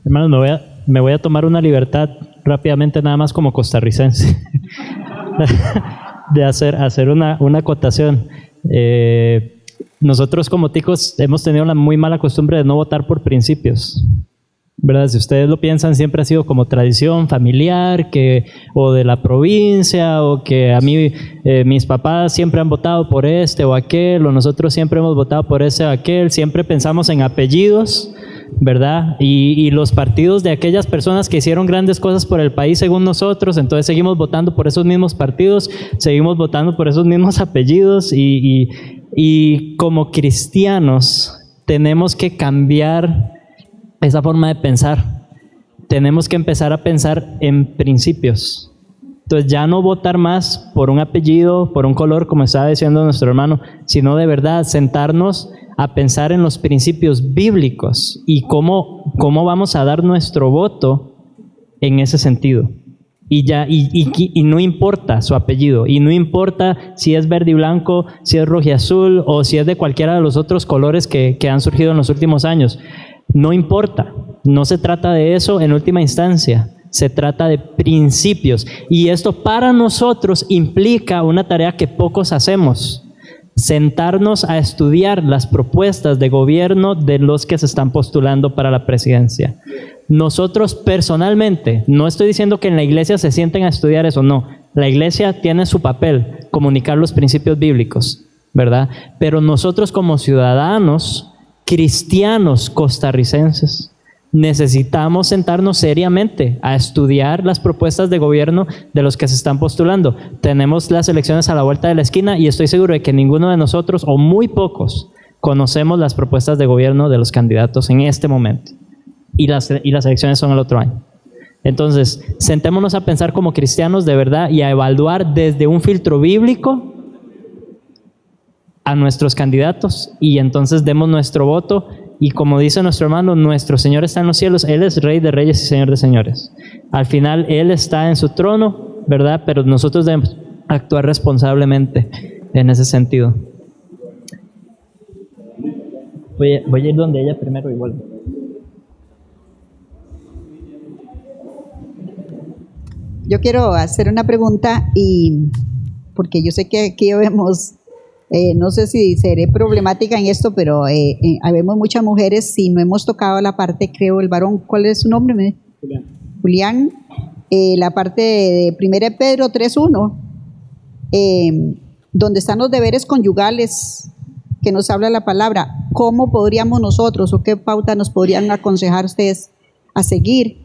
Hermanos, me voy a tomar una libertad rápidamente, nada más como costarricense, de hacer una acotación. Nosotros como ticos hemos tenido la muy mala costumbre de no votar por principios, ¿verdad? Si ustedes lo piensan, siempre ha sido como tradición familiar, o de la provincia, o que a mí mis papás siempre han votado por este o aquel, o nosotros siempre hemos votado por ese o aquel. Siempre pensamos en apellidos, ¿verdad? Y los partidos de aquellas personas que hicieron grandes cosas por el país según nosotros, entonces seguimos votando por esos mismos partidos, seguimos votando por esos mismos apellidos, y como cristianos tenemos que cambiar esa forma de pensar. Tenemos que empezar a pensar en principios. Entonces ya no votar más por un apellido, por un color, como estaba diciendo nuestro hermano, sino de verdad sentarnos a pensar en los principios bíblicos y cómo vamos a dar nuestro voto en ese sentido. Y no importa su apellido, y no importa si es verde y blanco, si es rojo y azul, o si es de cualquiera de los otros colores que han surgido en los últimos años. No importa, no se trata de eso en última instancia, se trata de principios. Y esto para nosotros implica una tarea que pocos hacemos: sentarnos a estudiar las propuestas de gobierno de los que se están postulando para la presidencia. Nosotros personalmente, no estoy diciendo que en la iglesia se sienten a estudiar eso, no. La iglesia tiene su papel, comunicar los principios bíblicos, ¿verdad? Pero nosotros como ciudadanos cristianos costarricenses necesitamos sentarnos seriamente a estudiar las propuestas de gobierno de los que se están postulando. Tenemos las elecciones a la vuelta de la esquina y estoy seguro de que ninguno de nosotros, o muy pocos, conocemos las propuestas de gobierno de los candidatos en este momento. Y las elecciones son el otro año. Entonces, sentémonos a pensar como cristianos de verdad y a evaluar desde un filtro bíblico a nuestros candidatos, y entonces demos nuestro voto. Y como dice nuestro hermano, nuestro Señor está en los cielos, Él es Rey de Reyes y Señor de Señores. Al final Él está en su trono, ¿verdad? Pero nosotros debemos actuar responsablemente en ese sentido. Voy a ir donde ella primero igual. Yo quiero hacer una pregunta, y porque yo sé que aquí vemos, no sé si seré problemática en esto, pero habemos muchas mujeres y no hemos tocado la parte, creo, el varón. ¿Cuál es su nombre? Julián. La parte de 1 Pedro 3:1, donde están los deberes conyugales que nos habla la palabra. ¿Cómo podríamos nosotros, o qué pauta nos podrían aconsejar ustedes a seguir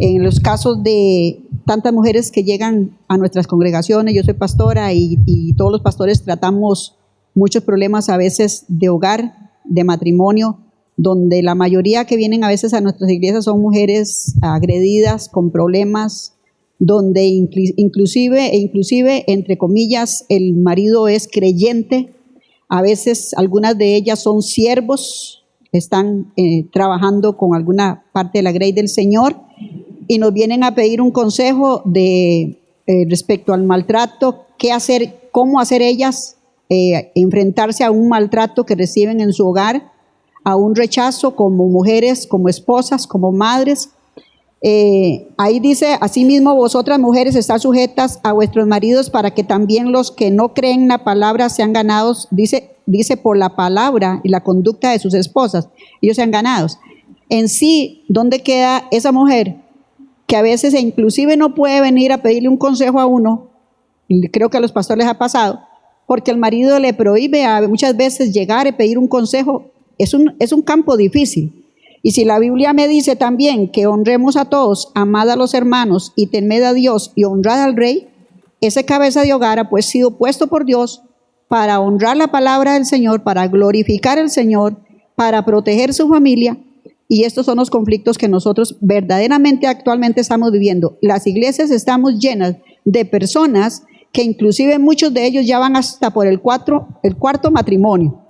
en los casos de tantas mujeres que llegan a nuestras congregaciones? Yo soy pastora y todos los pastores tratamos muchos problemas a veces de hogar, de matrimonio, donde la mayoría que vienen a veces a nuestras iglesias son mujeres agredidas, con problemas, donde inclusive, entre comillas, el marido es creyente. A veces algunas de ellas son siervos, están trabajando con alguna parte de la grey del Señor, y nos vienen a pedir un consejo de respecto al maltrato, qué hacer, cómo hacer ellas, enfrentarse a un maltrato que reciben en su hogar, a un rechazo como mujeres, como esposas, como madres. Ahí dice: asimismo vosotras mujeres estad sujetas a vuestros maridos, para que también los que no creen la palabra sean ganados, dice por la palabra y la conducta de sus esposas, ellos sean ganados. En sí, ¿dónde queda esa mujer que a veces inclusive no puede venir a pedirle un consejo a uno? Y creo que a los pastores les ha pasado, porque el marido le prohíbe muchas veces llegar y pedir un consejo. Es un campo difícil. Y si la Biblia me dice también que honremos a todos, amad a los hermanos y temed a Dios y honrad al rey, ese cabeza de hogar ha pues sido puesto por Dios para honrar la palabra del Señor, para glorificar al Señor, para proteger su familia. Y estos son los conflictos que nosotros verdaderamente actualmente estamos viviendo. Las iglesias estamos llenas de personas que inclusive muchos de ellos ya van hasta por el cuarto matrimonio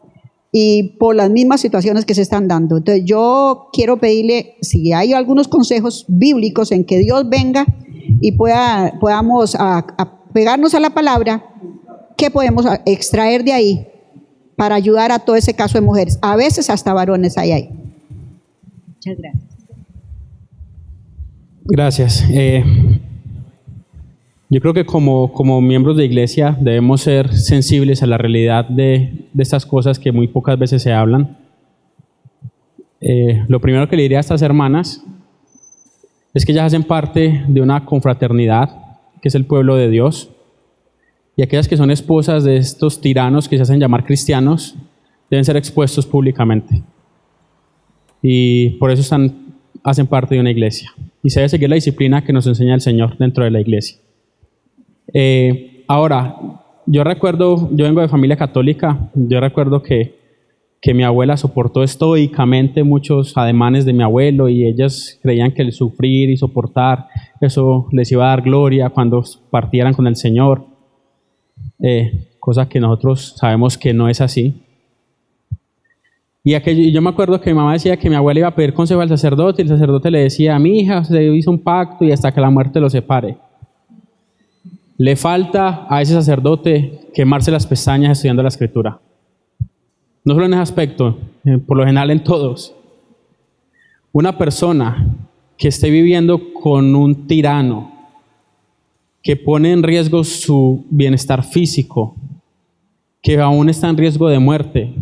y por las mismas situaciones que se están dando. Entonces yo quiero pedirle si hay algunos consejos bíblicos en que Dios venga y podamos pegarnos a la palabra, ¿qué podemos extraer de ahí para ayudar a todo ese caso de mujeres? A veces hasta varones hay ahí. Muchas gracias. Gracias. Yo creo que como miembros de iglesia debemos ser sensibles a la realidad de estas cosas que muy pocas veces se hablan. Lo primero que le diría a estas hermanas es que ellas hacen parte de una confraternidad, que es el pueblo de Dios, y aquellas que son esposas de estos tiranos que se hacen llamar cristianos deben ser expuestos públicamente. Y por eso hacen parte de una iglesia. Y se debe seguir la disciplina que nos enseña el Señor dentro de la iglesia. Ahora, yo vengo de familia católica, yo recuerdo que mi abuela soportó estoicamente muchos ademanes de mi abuelo y ellas creían que el sufrir y soportar, eso les iba a dar gloria cuando partieran con el Señor, cosa que nosotros sabemos que no es así. Y yo me acuerdo que mi mamá decía que mi abuela iba a pedir consejo al sacerdote y el sacerdote le decía: mi hija, se hizo un pacto y hasta que la muerte los separe. Le falta a ese sacerdote quemarse las pestañas estudiando la Escritura. No solo en ese aspecto, por lo general en todos. Una persona que esté viviendo con un tirano, que pone en riesgo su bienestar físico, que aún está en riesgo de muerte,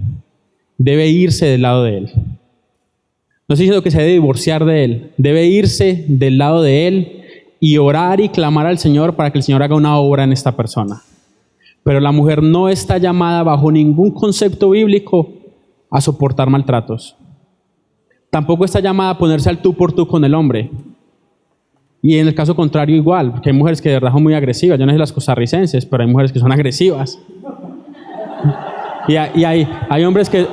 debe irse del lado de él. No estoy diciendo que se debe divorciar de él, debe irse del lado de él y orar y clamar al Señor para que el Señor haga una obra en esta persona. Pero la mujer no está llamada bajo ningún concepto bíblico a soportar maltratos. Tampoco está llamada a ponerse al tú por tú con el hombre. Y en el caso contrario igual, porque hay mujeres que de verdad son muy agresivas. Yo no sé las costarricenses, pero hay mujeres que son agresivas. Y hay hombres que...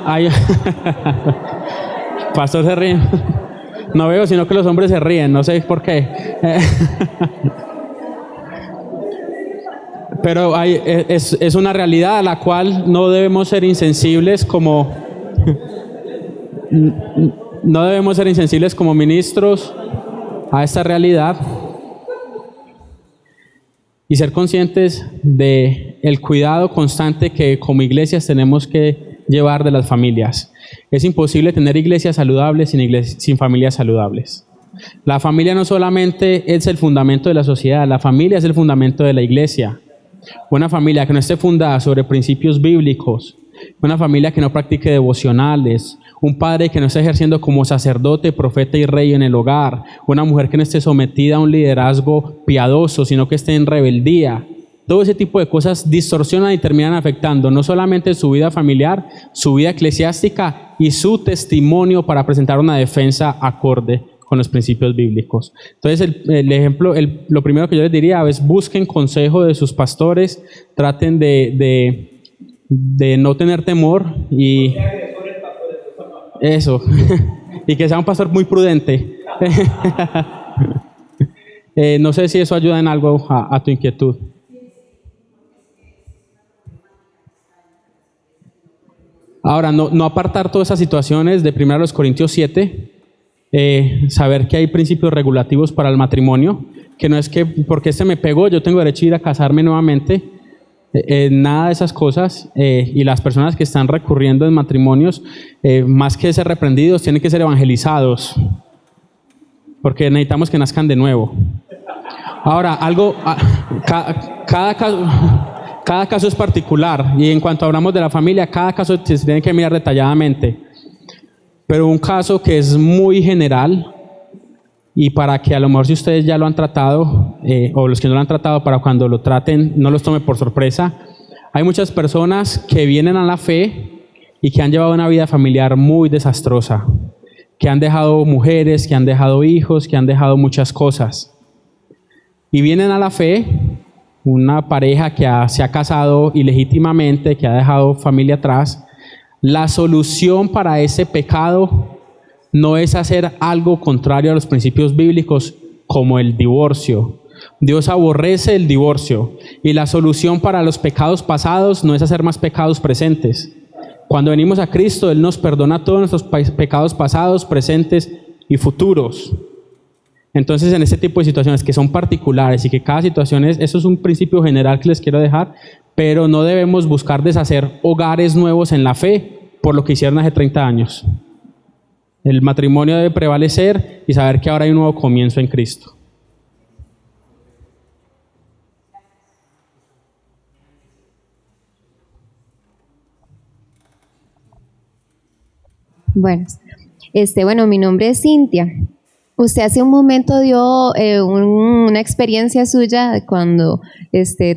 Pastor se ríe. No veo, sino que los hombres se ríen, no sé por qué. Pero es una realidad a la cual no debemos ser insensibles como ministros a esta realidad y ser conscientes de el cuidado constante que como iglesias tenemos que llevar de las familias. Es imposible tener iglesias saludables sin familias saludables. La familia no solamente es el fundamento de la sociedad, la familia es el fundamento de la iglesia. Una familia que no esté fundada sobre principios bíblicos, una familia que no practique devocionales, un padre que no esté ejerciendo como sacerdote, profeta y rey en el hogar, una mujer que no esté sometida a un liderazgo piadoso, sino que esté en rebeldía. Todo ese tipo de cosas distorsionan y terminan afectando no solamente su vida familiar, su vida eclesiástica y su testimonio para presentar una defensa acorde con los principios bíblicos. Entonces, lo primero que yo les diría es busquen consejo de sus pastores, traten de no tener temor y eso, y que sea un pastor muy prudente. No sé si eso ayuda en algo a tu inquietud. Ahora, no apartar todas esas situaciones de 1 Corintios 7, saber que hay principios regulativos para el matrimonio, que no es que porque me pegó yo tengo derecho a ir a casarme nuevamente, nada de esas cosas, y las personas que están recurriendo en matrimonios, más que ser reprendidos, tienen que ser evangelizados, porque necesitamos que nazcan de nuevo. Ahora, cada caso es particular, y en cuanto hablamos de la familia, cada caso se tiene que mirar detalladamente. Pero un caso que es muy general, y para que a lo mejor si ustedes ya lo han tratado, o los que no lo han tratado, para cuando lo traten no los tome por sorpresa, hay muchas personas que vienen a la fe y que han llevado una vida familiar muy desastrosa, que han dejado mujeres, que han dejado hijos, que han dejado muchas cosas. Y vienen a la fe, una pareja que se ha casado ilegítimamente, que ha dejado familia atrás. La solución para ese pecado no es hacer algo contrario a los principios bíblicos como el divorcio. Dios aborrece el divorcio y la solución para los pecados pasados no es hacer más pecados presentes. Cuando venimos a Cristo, Él nos perdona todos nuestros pecados pasados, presentes y futuros. Entonces, en este tipo de situaciones que son particulares y que cada situación eso es un principio general que les quiero dejar, pero no debemos buscar deshacer hogares nuevos en la fe por lo que hicieron hace 30 años. El matrimonio debe prevalecer y saber que ahora hay un nuevo comienzo en Cristo. Bueno, mi nombre es Cintia. Usted hace un momento dio una experiencia suya cuando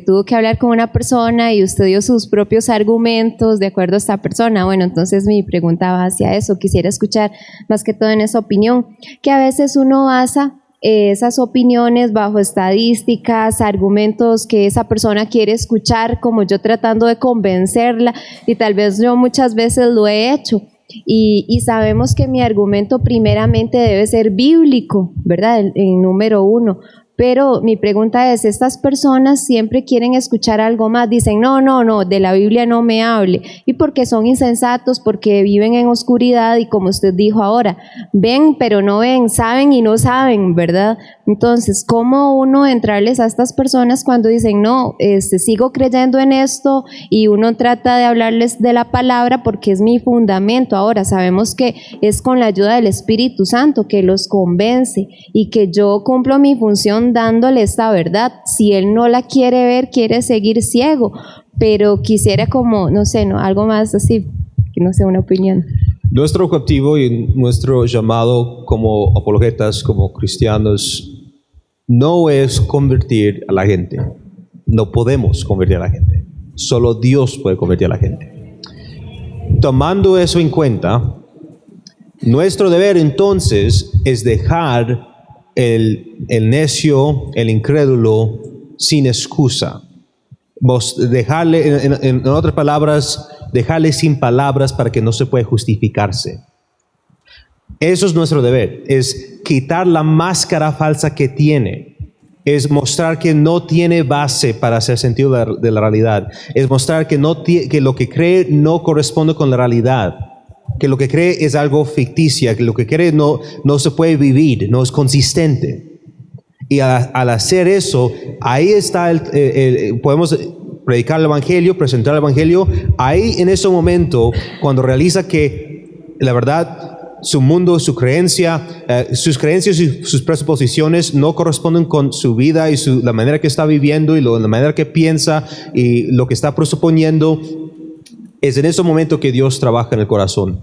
tuvo que hablar con una persona y usted dio sus propios argumentos de acuerdo a esta persona. Bueno, entonces mi pregunta va hacia eso. Quisiera escuchar más que todo en esa opinión, que a veces uno basa esas opiniones bajo estadísticas, argumentos que esa persona quiere escuchar, como yo tratando de convencerla, y tal vez yo muchas veces lo he hecho. Y sabemos que mi argumento primeramente debe ser bíblico, ¿verdad? En número 1. Pero mi pregunta es, estas personas siempre quieren escuchar algo más, dicen, no, de la Biblia no me hable, y porque son insensatos, porque viven en oscuridad, y como usted dijo ahora, ven pero no ven, saben y no saben, ¿verdad? Entonces, ¿cómo uno entrarles a estas personas cuando dicen, no, sigo creyendo en esto, y uno trata de hablarles de la palabra porque es mi fundamento? Ahora, sabemos que es con la ayuda del Espíritu Santo que los convence, y que yo cumplo mi función dándole esta verdad. Si él no la quiere ver, quiere seguir ciego, pero quisiera algo más así, una opinión. Nuestro objetivo y nuestro llamado como apologetas, como cristianos, no es convertir a la gente. No podemos convertir a la gente. Solo Dios puede convertir a la gente. Tomando eso en cuenta, nuestro deber entonces es dejar el necio, el incrédulo, sin excusa. Dejarle, en otras palabras, dejarle sin palabras para que no se pueda justificarse. Eso es nuestro deber, es quitar la máscara falsa que tiene, es mostrar que no tiene base para hacer sentido de la realidad, es mostrar que lo que cree no corresponde con la realidad, que lo que cree es algo ficticio, que lo que cree no se puede vivir, no es consistente. Y al hacer eso, ahí está, podemos predicar el Evangelio, presentar el Evangelio. Ahí en ese momento, cuando realiza que la verdad, su mundo, sus creencias y sus presuposiciones no corresponden con su vida y la manera que está viviendo y la manera que piensa y lo que está presuponiendo, es en ese momento que Dios trabaja en el corazón.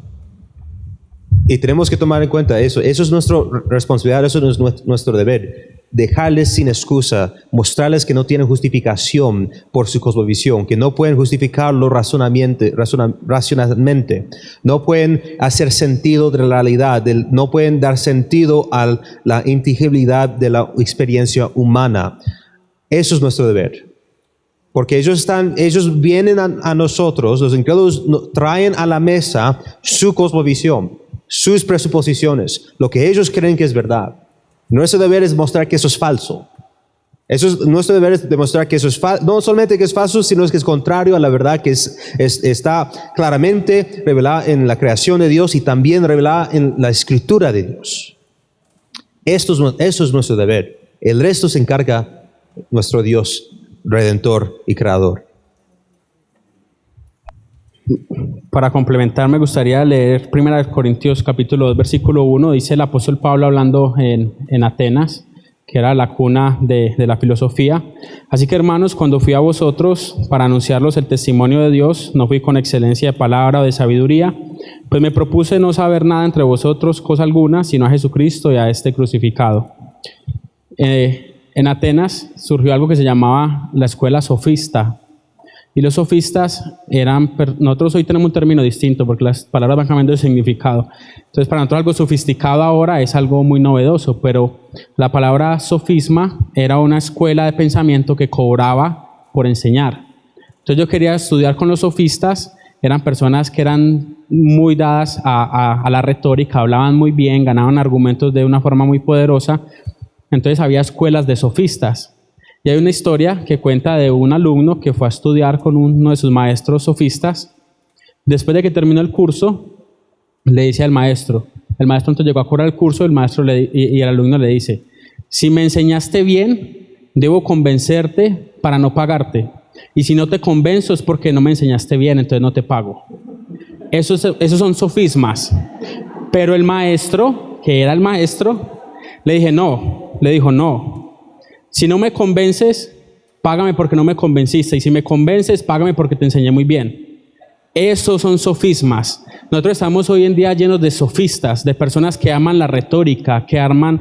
Y tenemos que tomar en cuenta eso. Eso es nuestra responsabilidad, eso es nuestro deber. Dejarles sin excusa, mostrarles que no tienen justificación por su cosmovisión, que no pueden justificarlo racionalmente, no pueden hacer sentido de la realidad, no pueden dar sentido a la inteligibilidad de la experiencia humana. Eso es nuestro deber. Porque ellos vienen a nosotros, los incrédulos traen a la mesa su cosmovisión, sus presuposiciones, lo que ellos creen que es verdad. Nuestro deber es mostrar que eso es falso. Nuestro deber es demostrar que eso es falso, no solamente que es falso, sino que es contrario a la verdad que está claramente revelada en la creación de Dios y también revelada en la escritura de Dios. Eso es nuestro deber. El resto se encarga nuestro Dios Redentor y Creador. Para complementar, me gustaría leer 1 Corintios capítulo 2, versículo 1. Dice el apóstol Pablo hablando en Atenas, que era la cuna de la filosofía. Así que, hermanos, cuando fui a vosotros para anunciarlos el testimonio de Dios, no fui con excelencia de palabra o de sabiduría, pues me propuse no saber nada entre vosotros, cosa alguna, sino a Jesucristo y a este crucificado. En Atenas surgió algo que se llamaba la escuela sofista. Y los sofistas nosotros hoy tenemos un término distinto porque las palabras van cambiando de significado. Entonces, para nosotros algo sofisticado ahora es algo muy novedoso, pero la palabra sofisma era una escuela de pensamiento que cobraba por enseñar. Entonces, yo quería estudiar con los sofistas. Eran personas que eran muy dadas a la retórica, hablaban muy bien, ganaban argumentos de una forma muy poderosa. Entonces había escuelas de sofistas. Y hay una historia que cuenta de un alumno que fue a estudiar con uno de sus maestros sofistas. Después de que terminó el curso, le dice al maestro. El maestro entonces llegó a cobrar el curso y el alumno le dice: si me enseñaste bien, debo convencerte para no pagarte. Y si no te convenzo es porque no me enseñaste bien, entonces no te pago. Esos son sofismas. Pero el maestro, que era el maestro, le dijo, no. Si no me convences, págame porque no me convenciste. Y si me convences, págame porque te enseñé muy bien. Esos son sofismas. Nosotros estamos hoy en día llenos de sofistas, de personas que aman la retórica, que aman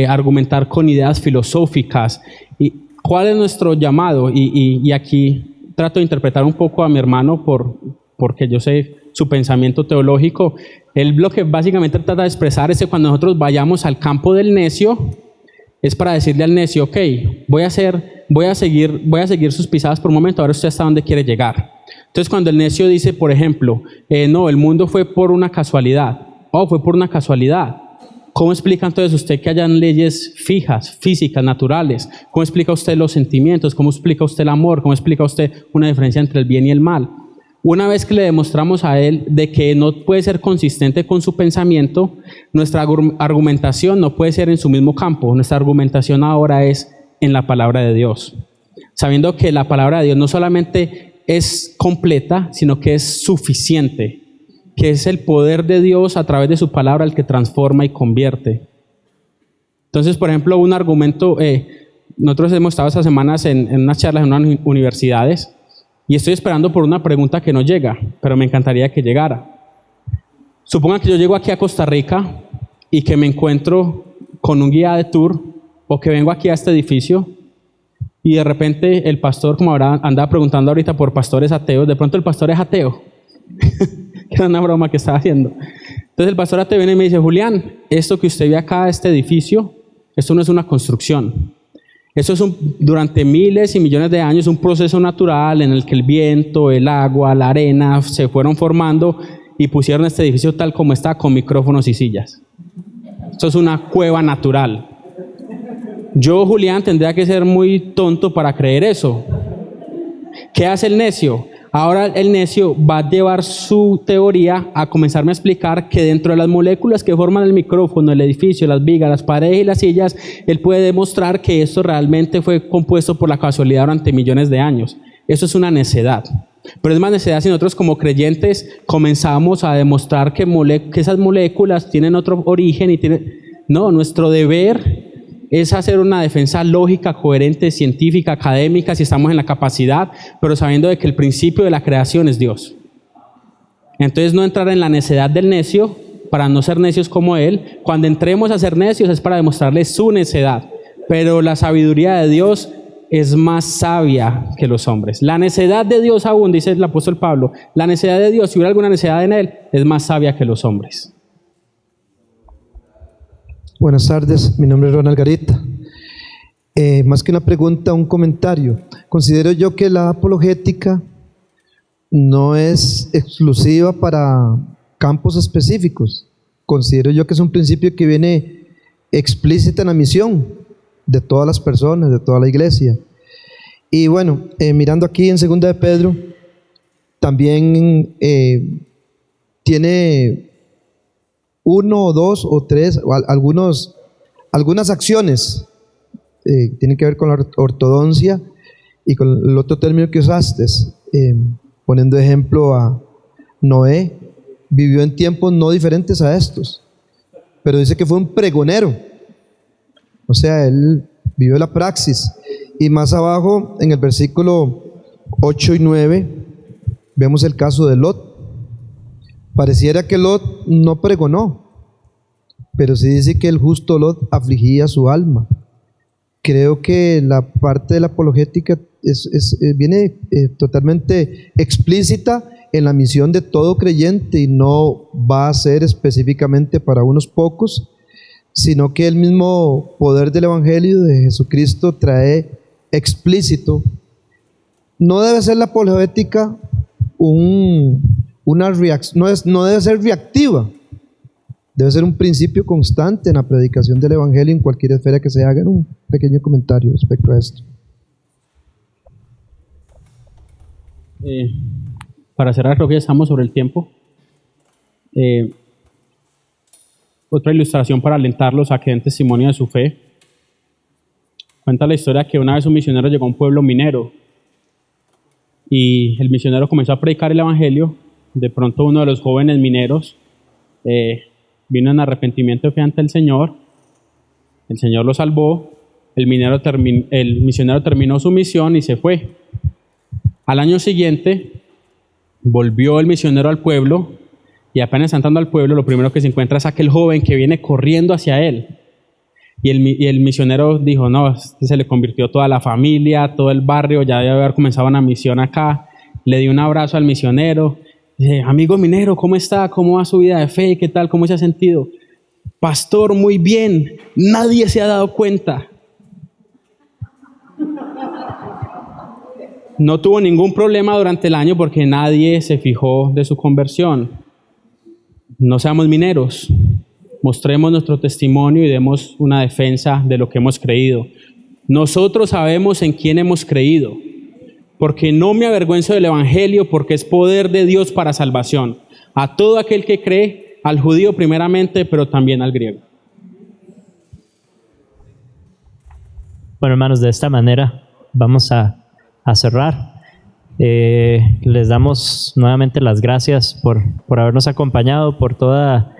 argumentar con ideas filosóficas. ¿Y cuál es nuestro llamado? Y aquí trato de interpretar un poco a mi hermano porque yo sé su pensamiento teológico. Él lo que básicamente trata de expresar es que cuando nosotros vayamos al campo del necio, es para decirle al necio: ok, voy a seguir sus pisadas por un momento, ahora usted hasta dónde quiere llegar. Entonces, cuando el necio dice, por ejemplo, no, el mundo fue por una casualidad. Fue por una casualidad. ¿Cómo explica entonces usted que hayan leyes fijas, físicas, naturales? ¿Cómo explica usted los sentimientos? ¿Cómo explica usted el amor? ¿Cómo explica usted una diferencia entre el bien y el mal? Una vez que le demostramos a él de que no puede ser consistente con su pensamiento, nuestra argumentación no puede ser en su mismo campo. Nuestra argumentación ahora es en la palabra de Dios. Sabiendo que la palabra de Dios no solamente es completa, sino que es suficiente, que es el poder de Dios a través de su palabra el que transforma y convierte. Entonces, por ejemplo, un argumento, nosotros hemos estado estas semanas en unas charlas en unas universidades y estoy esperando por una pregunta que no llega, pero me encantaría que llegara. Supongan que yo llego aquí a Costa Rica y que me encuentro con un guía de tour o que vengo aquí a este edificio y de repente el pastor, como andaba preguntando ahorita por pastores ateos, de pronto el pastor es ateo. Que era una broma que estaba haciendo. Entonces el pastor ateo viene y me dice: Julián, esto que usted ve acá, este edificio, esto no es una construcción. Eso es durante miles y millones de años un proceso natural en el que el viento, el agua, la arena se fueron formando y pusieron este edificio tal como está, con micrófonos y sillas. Esto es una cueva natural. Yo, Julián, tendría que ser muy tonto para creer eso. ¿Qué hace el necio? Ahora el necio va a llevar su teoría a comenzarme a explicar que dentro de las moléculas que forman el micrófono, el edificio, las vigas, las paredes y las sillas, él puede demostrar que esto realmente fue compuesto por la casualidad durante millones de años. Eso es una necedad. Pero es más necedad si nosotros como creyentes comenzamos a demostrar que esas moléculas tienen otro origen y No, nuestro deber es hacer una defensa lógica, coherente, científica, académica, si estamos en la capacidad, pero sabiendo de que el principio de la creación es Dios. Entonces no entrar en la necedad del necio para no ser necios como él. Cuando entremos a ser necios es para demostrarle su necedad, pero la sabiduría de Dios es más sabia que los hombres. La necedad de Dios aún, dice el apóstol Pablo, la necedad de Dios, si hubiera alguna necedad en él, es más sabia que los hombres. Buenas tardes, mi nombre es Ronald Garita. Más que una pregunta, un comentario. Considero yo que la apologética no es exclusiva para campos específicos. Considero yo que es un principio que viene explícita en la misión de todas las personas, de toda la iglesia. Y bueno, mirando aquí en 2 de Pedro, también tiene 1 o 2 o 3 o algunas acciones tienen que ver con la ortodoncia y con el otro término que usaste, poniendo ejemplo a Noé. Vivió en tiempos no diferentes a estos, pero dice que fue un pregonero, o sea, él vivió la praxis. Y más abajo en el versículo 8 y 9 vemos el caso de Lot. Pareciera que Lot no pregonó, pero sí dice que el justo Lot afligía su alma. Creo que la parte de la apologética viene totalmente explícita en la misión de todo creyente y no va a ser específicamente para unos pocos, sino que el mismo poder del Evangelio de Jesucristo trae explícito. No debe ser la apologética una reacción, no debe ser reactiva, debe ser un principio constante en la predicación del Evangelio en cualquier esfera que se haga. Un pequeño comentario respecto a esto. Para cerrar, creo que ya estamos sobre el tiempo. Otra ilustración para alentarlos a que den testimonio de su fe. Cuenta la historia que una vez un misionero llegó a un pueblo minero y el misionero comenzó a predicar el Evangelio. De pronto uno de los jóvenes mineros vino en arrepentimiento y fe ante el Señor lo salvó, el misionero terminó su misión y se fue. Al año siguiente volvió el misionero al pueblo y apenas entrando al pueblo lo primero que se encuentra es aquel joven que viene corriendo hacia él. Y el misionero dijo, no, se le convirtió toda la familia, todo el barrio, ya debe haber comenzado una misión acá. Le dio un abrazo al misionero. Dice, amigo minero, ¿cómo está? ¿Cómo va su vida de fe? ¿Qué tal? ¿Cómo se ha sentido? Pastor, muy bien. Nadie se ha dado cuenta. No tuvo ningún problema durante el año porque nadie se fijó de su conversión. No seamos mineros. Mostremos nuestro testimonio y demos una defensa de lo que hemos creído. Nosotros sabemos en quién hemos creído, porque no me avergüenzo del Evangelio, porque es poder de Dios para salvación. A todo aquel que cree, al judío primeramente, pero también al griego. Bueno, hermanos, de esta manera vamos a cerrar. Les damos nuevamente las gracias por habernos acompañado, por toda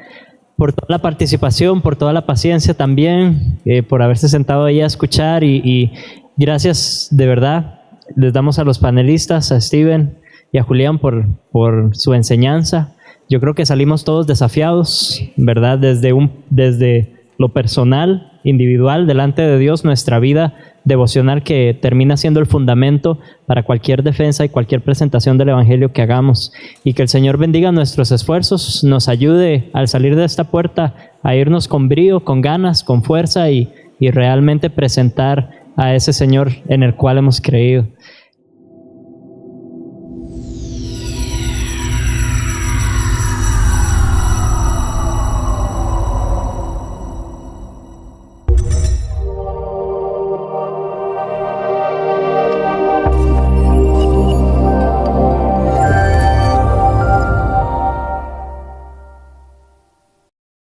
la participación, por toda la paciencia también, por haberse sentado ahí a escuchar y gracias de verdad. Les damos a los panelistas, a Steven y a Julián por su enseñanza. Yo creo que salimos todos desafiados, ¿verdad? Desde lo personal, individual, delante de Dios, nuestra vida devocional que termina siendo el fundamento para cualquier defensa y cualquier presentación del Evangelio que hagamos. Y que el Señor bendiga nuestros esfuerzos, nos ayude al salir de esta puerta a irnos con brío, con ganas, con fuerza y realmente presentar a ese Señor en el cual hemos creído.